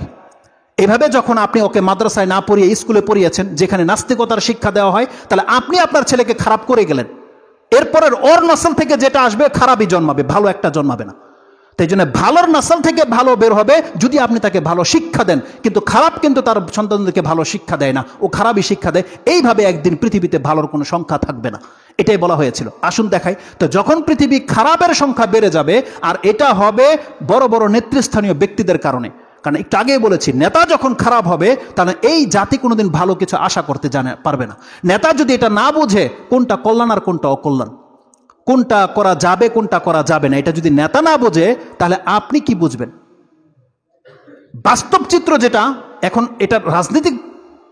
এভাবে যখন আপনি ওকে মাদ্রাসায় না পড়িয়ে স্কুলে পড়িয়েছেন, যেখানে নাস্তিকতার শিক্ষা দেওয়া হয়, তাহলে আপনি আপনার ছেলেকে খারাপ করে গেলেন। এরপরের ওর নসল থেকে যেটা আসবে খারাপই জন্মাবে, ভালো একটা জন্মাবে না। তাই জন্য ভালোর নসল থেকে ভালো বের হবে যদি আপনি তাকে ভালো শিক্ষা দেন। কিন্তু খারাপ কিন্তু তার সন্তানদেরকে ভালো শিক্ষা দেয় না, ও খারাপই শিক্ষা দেয়। এইভাবে একদিন পৃথিবীতে ভালোর কোনো সংখ্যা থাকবে না, এটাই বলা হয়েছিল। আসুন দেখাই তো, যখন পৃথিবী খারাপের সংখ্যা বেড়ে যাবে, আর এটা হবে বড় বড় নেতৃস্থানীয় ব্যক্তিদের কারণে। কারণ একটু আগেই বলেছি, নেতা যখন খারাপ হবে, তাহলে এই জাতি কোনোদিন ভালো কিছু আশা করতে পারবে না। নেতা যদি এটা না বুঝে কোনটা কল্যাণ আর কোনটা অকল্যাণ, কোনটা করা যাবে কোনটা করা যাবে না, এটা যদি নেতা না বোঝে, তাহলে আপনি কি বুঝবেন? বাস্তব চিত্র যেটা এখন, এটা রাজনৈতিক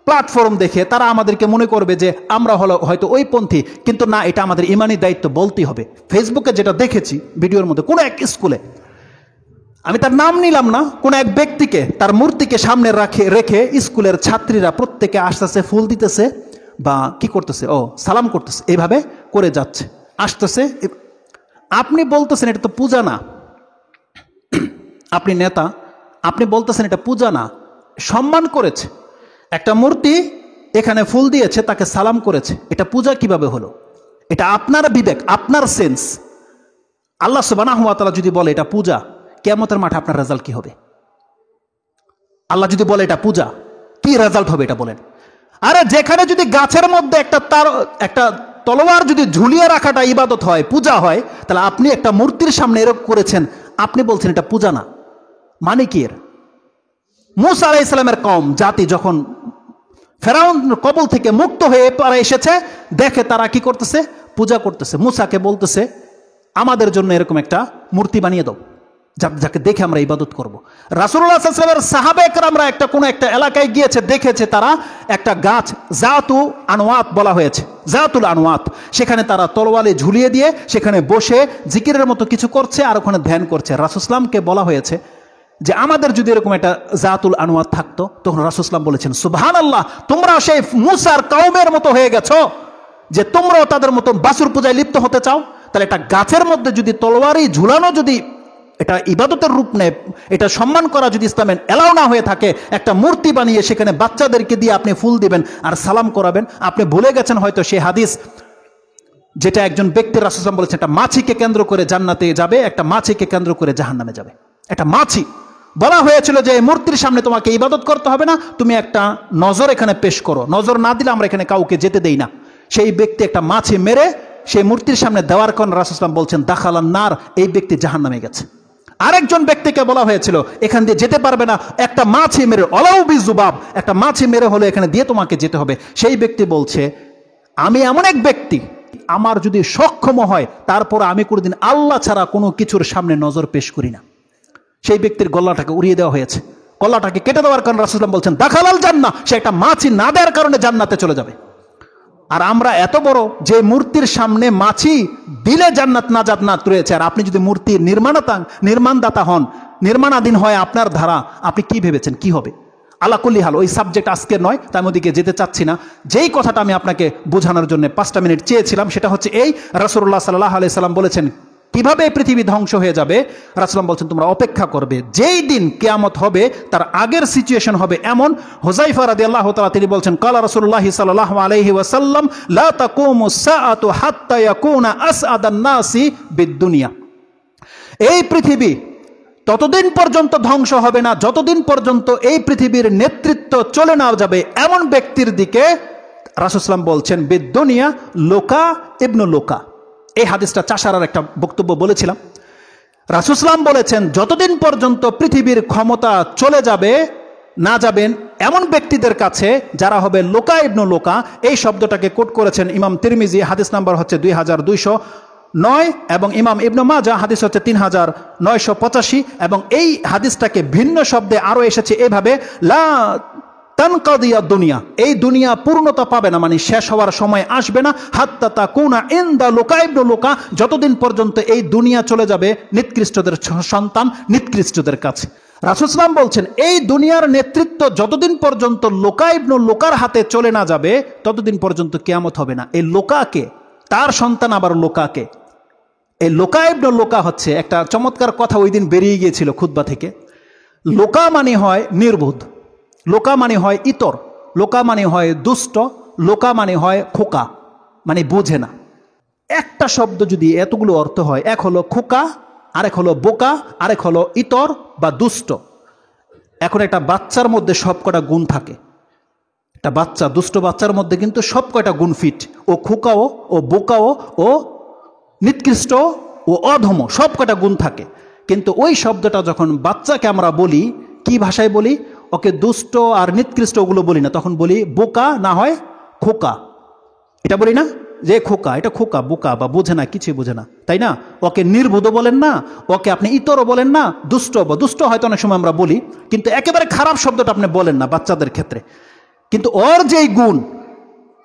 প্ল্যাটফর্ম দেখে তারা আমাদেরকে মনে করবে যে আমরা হলো হয়তো ওই পন্থী, কিন্তু না, এটা আমাদের ইমানি দায়িত্ব বলতেই হবে। ফেসবুকে যেটা দেখেছি ভিডিওর মধ্যে, কোনো এক স্কুলে, আমি তার নাম নিলাম না, কোন এক ব্যক্তিকে তার মূর্তিকে সামনে রেখে স্কুলের ছাত্রীরা প্রত্যেকে আস্তে আস্তে ফুল দিতেছে বা কি করতেছে, সালাম করতেছে, এইভাবে করে যাচ্ছে, আসতেছে। আপনি বলতেছেন এটা তো পূজা না, আপনি নেতা, আপনি বলতেছেন এটা পূজা না, সম্মান করেছে, একটা মূর্তি এখানে ফুল দিয়েছে, তাকে সালাম করেছে, এটা পূজা কিভাবে হলো? এটা আপনার বিবেক, আপনার সেন্স। আল্লাহ সুবহানাহু ওয়া তাআলা যদি বলে এটা পূজা, কিয়ামতের মাঠে আপনার রেজাল্ট কি হবে? আল্লাহ যদি বলে এটা পূজা, কি রেজাল্ট হবে এটা বলেন? আরে যেখানে যদি গাছের মধ্যে একটা তলোয়ার যদি ঝুলিয়ে রাখাটা ইবাদত হয়, পূজা হয়, তাহলে আপনি একটা মূর্তির সামনে এরকম করেছেন, আপনি বলছেন এটা পূজা না, মানে কি এর? মূসা আলাইহিস সালামের কওম জাতি যখন ফেরাউন কবল থেকে মুক্ত হয়ে পারে এসেছে, দেখে তারা কি করতেছে, পূজা করতেছে। মূসাকে বলতেছে আমাদের জন্য এরকম একটা মূর্তি বানিয়ে দাও, যাকে দেখে আমরা ইবাদত করব। রাসূলুল্লাহ সাল্লাল্লাহু আলাইহি ওয়াসাল্লামের সাহাবায়ে কেরামরা কোনো একটা এলাকায় গিয়েছে, দেখেছে তারা একটা গাছ, জাতু আনওয়াত বলা হয়েছে, জাতুল আনওয়াত, সেখানে তারা তলোয়ারে ঝুলিয়ে দিয়ে সেখানে বসে জিকিরের মতো কিছু করছে আর ওখানে ধ্যান করছে। রাসূল সাল্লাল্লাহু বলা হয়েছে যে আমাদের যদি এরকম একটা জাতুল আনওয়াত থাকতো, তখন রাসূল সাল্লাল্লাহু আলাইহি বলেছেন সুবহানাল্লাহ, তোমরা সেই মূসার কওমের মতো হয়ে গেছো যে তোমরাও তাদের মতো বাছুর পূজায় লিপ্ত হতে চাও। তাহলে একটা গাছের মধ্যে যদি তলোয়ারই ঝুলানো, যদি এটা ইবাদতের রূপ নেয়, এটা সম্মান করা যদি ইসলামের এলাও না হয়ে থাকে, একটা মূর্তি বানিয়ে সেখানে বাচ্চাদেরকে দিয়ে আপনি ফুল দিবেন আর সালাম করাবেন, আপনি ভুলে গেছেন হয়তো সেই হাদিস যেটা একজন ব্যক্তির রাসূল সাল্লাল্লাহু আলাইহি ওয়াসাল্লাম বলেছেন, একটা মাছিকে কেন্দ্র করে জান্নাতে যাবে, একটা মাছিকে কেন্দ্র করে জাহান্নামে যাবে। একটা মাছি বলা হয়েছিল যে এই মূর্তির সামনে তোমাকে ইবাদত করতে হবে না, তুমি একটা নজর এখানে পেশ করো, নজর না দিলে আমরা এখানে কাউকে যেতে দেই না। সেই ব্যক্তি একটা মাছি মেরে সেই মূর্তির সামনে দেওয়ার কারণে রাসূল সাল্লাল্লাহু আলাইহি ওয়াসাল্লাম বলছেন দাখালান নার, এই ব্যক্তি জাহান্নামে গেছে। আরেকজন ব্যক্তিকে বলা হয়েছিল এখান দিয়ে যেতে পারবে না, একটা মাছি মেরে, অলাউ বিজুবাব, একটা মাছি মেরে হলে এখানে দিয়ে তোমাকে যেতে হবে। সেই ব্যক্তি বলছে আমি এমন এক ব্যক্তি, আমার যদি সক্ষম হয় তারপর আমি কোনোদিন আল্লাহ ছাড়া কোনো কিছুর সামনে নজর পেশ করি না। সেই ব্যক্তির গলাটাকে উড়িয়ে দেওয়া হয়েছে, গলাটাকে কেটে দেওয়ার কারণে রাসূল সাল্লাল্লাহু আলাইহি ওয়াসাল্লাম বলছেন দাখালাল জান্নাহ, সে একটা মাছি না দেওয়ার কারণে জান্নাতে চলে যাবে। আর আমরা এত বড় যে মূর্তির সামনে মাছি দিলে জান্নাত নাজাত রয়েছে, আর আপনি যদি মূর্তির নির্মাণদাতা হন, নির্মাণাধীন হয় আপনার ধারা, আপনি কি ভেবেছেন কি হবে? আলা কুল্লি হাল, ওই সাবজেক্ট আজকে নয়, তাই আমি ওদিকে যেতে চাচ্ছি না। যেই কথাটা আমি আপনাকে বোঝানোর জন্য 5টা মিনিট চেয়েছিলাম, সেটা হচ্ছে এই, রাসূলুল্লাহ সাল্লাল্লাহু আলাইহি সাল্লাম বলেছেন কিভাবে পৃথিবী ধ্বংস হয়ে যাবে। রাসূল বলছেন তোমরা অপেক্ষা করবে, যেই দিন কিয়ামত হবে তার আগের সিচুয়েশন হবে এমন। হুযায়ফা রাদিয়াল্লাহু তাআলা তিনি বলছেন ক্বালা রাসূলুল্লাহ সাল্লাল্লাহু আলাইহি ওয়াসাল্লাম লা তাকুমুস সাআতু হাত্তা ইয়াকুনা আসআদান নাসি বিদ-দুনিয়া, এই পৃথিবী ততদিন পর্যন্ত ধ্বংস হবে না যতদিন পর্যন্ত এই পৃথিবীর নেতৃত্ব চলে না যাবে এমন ব্যক্তির দিকে রাসূল সাল্লাল্লাহু বলছেন বিদ-দুনিয়া লোকা ইবনু লোকা। এই হাদিসটা চাষারার একটা বক্তব্য বলেছিলাম। রাসূল সাল্লাল্লাহু আলাইহি ওয়াসাল্লাম বলেছেন যতদিন পর্যন্ত পৃথিবীর ক্ষমতা চলে যাবে না যাবেন এমন ব্যক্তিদের কাছে যারা হবে লোকা ইবনু লোকা, এই শব্দটাকে কোট করেছেন ইমাম তিরমিজি, হাদিস নাম্বার হচ্ছে 2209, এবং ইমাম ইবনু মাজাহ হাদিস হচ্ছে 3985, এবং এই হাদিসটাকে ভিন্ন শব্দে আরো এসেছে এভাবে, লা তানকাদিয়া দুনিয়া, এই দুনিয়া পূর্ণতা পাবে না, মানে শেষ হওয়ার সময় আসবে না, হাত্তা তাকুনা ইনদা লোকা ইবনু লোকা, যতদিন পর্যন্ত এই দুনিয়া চলে যাবে নিকৃষ্টদের সন্তান নিকৃষ্টদের কাছে। রাসূল সাল্লাল্লাহু আলাইহি ওয়াসাল্লাম বলছেন এই দুনিয়ার নেতৃত্ব যতদিন পর্যন্ত লোকা ইবনু লোকার হাতে চলে না যাবে ততদিন পর্যন্ত কিয়ামত হবে না। এই লোকাকে, তার সন্তান আবার লোকাকে, এই লোকা ইবনু লোকা হচ্ছে একটা চমৎকার কথা ওই দিন বেরিয়ে গিয়েছিল খুতবা থেকে। লোকা মানে হয় নির্বোধ, লোকা মানে হয় ইতর, লোকা মানে হয় দুষ্ট, লোকা মানে হয় খোকা, মানে বোঝে না। একটা শব্দ যদি এতগুলো অর্থ হয়, এক হলো খোকা, আরেক হলো বোকা, আরেক হলো ইতর বা দুষ্ট। এখন একটা বাচ্চার মধ্যে সব কটা গুণ থাকে, একটা বাচ্চা, দুষ্ট বাচ্চার মধ্যে কিন্তু সব কয়টা গুণ ফিট, ও খোকাও, ও বোকাও, ও নিকৃষ্ট, ও অধম, সব কয়টা গুণ থাকে। কিন্তু ওই শব্দটা যখন বাচ্চাকে আমরা বলি, কি ভাষায় বলি, ওকে দুষ্ট আর নিকৃষ্ট ওগুলো বলি না, তখন বলি বোকা, না হয় খোকা, এটা বলি না যে খোকা, এটা খোকা, বোকা বা বোঝে না, কিছুই বোঝে না, তাই না? ওকে নির্বোধ বলেন না, ওকে আপনি ইতরও বলেন না, দুষ্ট, দুষ্ট হয়তো অনেক সময় আমরা বলি, কিন্তু একেবারে খারাপ শব্দটা আপনি বলেন না বাচ্চাদের ক্ষেত্রে। কিন্তু ওর যেই গুণ,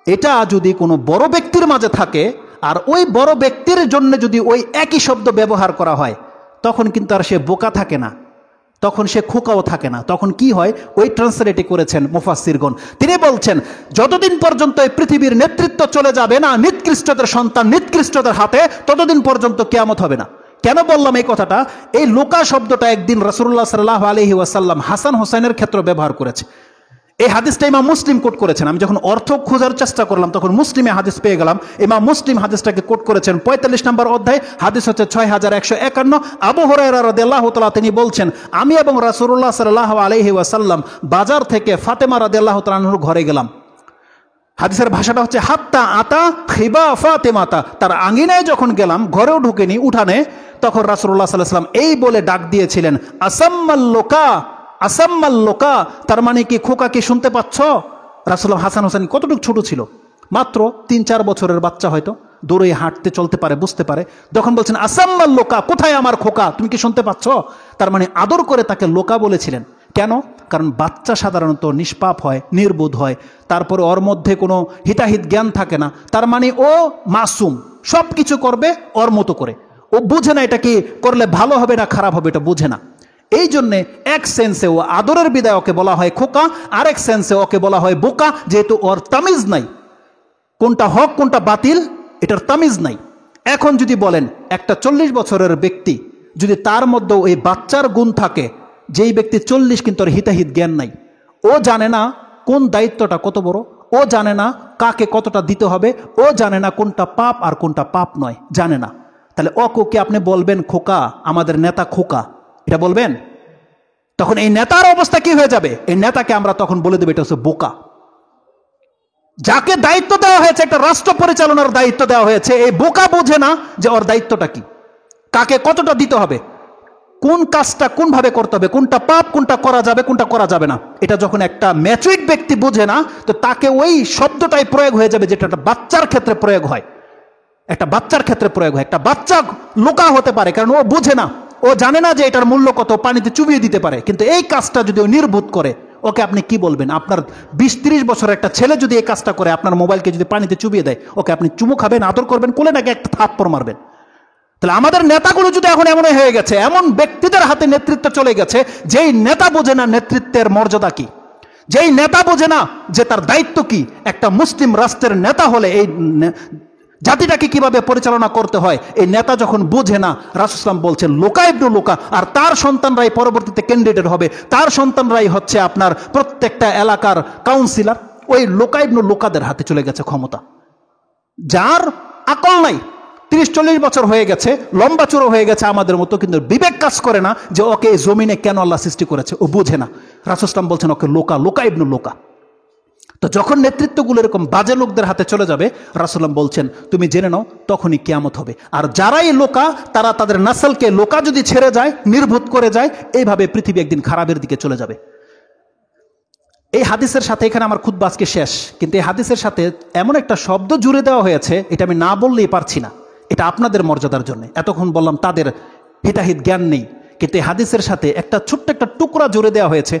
এটা যদি কোনো বড় ব্যক্তির মাঝে থাকে আর ওই বড় ব্যক্তির জন্য যদি ওই একই শব্দ ব্যবহার করা হয়, তখন কিন্তু আর সে বোকা থাকে না, তখন সে খোকাও থাকে না, তখন কি হয়, ওই ট্রান্সলেটই করেছেন মুফাসসিরগণ। তিনি বলছেন যতদিন পর্যন্ত এই পৃথিবীর নেতৃত্ব চলে যাবে না নিকৃষ্টদের সন্তান নিকৃষ্টদের হাতে, ততদিন পর্যন্ত কিয়ামত হবে না। কেন বললাম এই কথাটা? এই লোকা শব্দটা একদিন রাসূলুল্লাহ সাল্লাল্লাহু আলাইহি ওয়াসাল্লাম হাসান হোসেনের ক্ষেত্রে ব্যবহার করেছে। এই হাদিসটা ইমাম মুসলিম কোট করেছেন। আমি যখন অর্থ খোঁজার চেষ্টা করলাম তখন মুসলিমে হাদিস পেয়ে গেলাম। ইমাম মুসলিম হাদিসটাকে কোট করেছেন 45 নম্বর অধ্যায়, হাদিস হচ্ছে 6151। আবু হুরায়রা রাদিয়াল্লাহু তাআলা তিনি বলছেন, আমি এবং রাসূলুল্লাহ সাল্লাল্লাহু আলাইহি ওয়াসাল্লাম বাজার থেকে ফাতেমা রাদিয়াল্লাহু তাআলা আনহার ঘরে গেলাম। হাদিসের ভাষাটা হচ্ছে হাত্তা আতা খিবা ফাতেমাতা, তার আঙ্গিনায় যখন গেলাম, ঘরেও ঢুকেনি, উঠানে, তখন রাসূলুল্লাহ সাল্লাল্লাহু আলাইহি ওয়াসাল্লাম এই বলে ডাক দিয়েছিলেন, আসাম্মাল লোকা, আসাম্মাল লোকা, তার মানে কি খোকা কি শুনতে পাচ্ছ? রাসূলুল্লাহ, হাসান হোসেন কতটুকু ছোট ছিল, মাত্র 3-4 বছরের বাচ্চা, হয়তো দূরে হাঁটতে চলতে পারে, বুঝতে পারে, তখন বলছেন আসাম্মাল লোকা, কোথায় আমার খোকা, তুমি কি শুনতে পাচ্ছ? তার মানে আদর করে তাকে লোকা বলেছিলেন। কেন? কারণ বাচ্চা সাধারণত নিষ্পাপ হয়, নির্বোধ হয়, তারপরে ওর মধ্যে কোনো হিতাহিত জ্ঞান থাকে না, তার মানে ও মাসুম, সব কিছু করবে ওর মতো করে, ও বুঝে না এটা কি করলে ভালো হবে না খারাপ হবে, এটা বুঝে না। এই জন্যে এক সেন্সে ও আদরের বিদায় ওকে বলা হয় খোকা, আরেক সেন্সে ওকে বলা হয় বোকা, যেহেতু ওর তামিজ নাই, কোনটা হক কোনটা বাতিল এটার তামিজ নাই। এখন যদি বলেন একটা 40 বছরের ব্যক্তি যদি তার মধ্যে এই বাচ্চার গুণ থাকে, যেই ব্যক্তি 40 কিন্তু ওর হিতাহিত জ্ঞান নাই, ও জানে না কোন দায়িত্বটা কত বড়, ও জানে না কাকে কতটা দিতে হবে, ও জানে না কোনটা পাপ আর কোনটা পাপ নয়, জানে না, তাহলে ওকে আপনি বলবেন খোকা, আমাদের নেতা খোকা, এটা বলবেন? তখন এই নেতার অবস্থা কি হয়ে যাবে? এই নেতাকে আমরা তখন বলে দেবো এটা হচ্ছে বোকা। যাকে দায়িত্ব দেওয়া হয়েছে, একটা রাষ্ট্র পরিচালনার দায়িত্ব দেওয়া হয়েছে, এই বোকা বোঝে না যে ওর দায়িত্বটা কি, কাকে কতটা দিতে হবে, কোন কাজটা কোন ভাবে করতে হবে, কোনটা পাপ কোনটা করা যাবে কোনটা করা যাবে না, এটা যখন একটা ম্যাচুইড ব্যক্তি বোঝে না, তো তাকে ওই শব্দটাই প্রয়োগ হয়ে যাবে যেটা একটা বাচ্চার ক্ষেত্রে প্রয়োগ হয়, একটা বাচ্চার ক্ষেত্রে প্রয়োগ হয়। একটা বাচ্চা লোকা হতে পারে কারণ ও বোঝে না, ও জানে না যে এটার মূল্য কত, পানিতে চুবিয়ে দিতে পারে, কিন্তু এই কাজটা যদি ও নির্বোধ করে, ওকে আপনি কি বলবেন? আপনার 20-30 বছরের একটা ছেলে যদি এই কাজটা করে, আপনার মোবাইলকে যদি পানিতে চুবিয়ে দেয়, ওকে আপনি চুমু খাবেন, আদর করবেন, কোলে নাকি একটা থাপ্পড় মারবেন? তাহলে আমাদের নেতাগুলো যদি এখন এমনই হয়ে গেছে, এমন ব্যক্তিদের হাতে নেতৃত্ব চলে গেছে, যেই নেতা বোঝে না নেতৃত্বের মর্যাদা কি, যেই নেতা বোঝে না যে তার দায়িত্ব কি, একটা মুসলিম রাষ্ট্রের নেতা হলে এই জাতিটাকে কিভাবে পরিচালনা করতে হয়, এই নেতা যখন বোঝে না, রাসূল সাল্লাল্লাহু বলছেন লোকা ইবনু লোকা, আর তার সন্তানরাই পরবর্তীতে ক্যান্ডিডেট হবে, তার সন্তানরাই হচ্ছে আপনার প্রত্যেকটা এলাকার কাউন্সিলর। ওই লোকা ইবনু লোকাদের হাতে চলে গেছে ক্ষমতা, যার আকল নাই, 30-40 বছর হয়ে গেছে, লম্বা চূড়ো হয়ে গেছে আমাদের মতো, কিন্তু বিবেক কাজ করে না যে ওকে এই জমিনে কেন আল্লাহ সৃষ্টি করেছে, ও বুঝে না। রাসূল সাল্লাল্লাহু বলছেন ওকে লোকা, লোকা ইবনু লোকা। তো যখন নেতৃত্বগুলো এরকম বাজে লোকদের হাতে চলে যাবে, রাসূলুল্লাহ বলছেন তুমি জেনে নাও তখনই কিয়ামত হবে। আর যারাই লোকা, তারা তাদের নাসলকে লোকা যদি ছেড়ে যায়, নির্বোধ করে যায়, এইভাবে পৃথিবী একদিন খারাপের দিকে চলে যাবে। এই হাদিসের সাথে, এখানে আমার খুতবা আজকে শেষ, কিন্তু এই হাদিসের সাথে এমন একটা শব্দ জুড়ে দেওয়া হয়েছে, এটা আমি না বললেই পারছি না। এটা আপনাদের মর্যাদার জন্য, এতক্ষণ বললাম তাদের হিতাহিত জ্ঞান নেই, কিন্তু এই হাদিসের সাথে একটা ছোট্ট একটা টুকরা জুড়ে দেওয়া হয়েছে।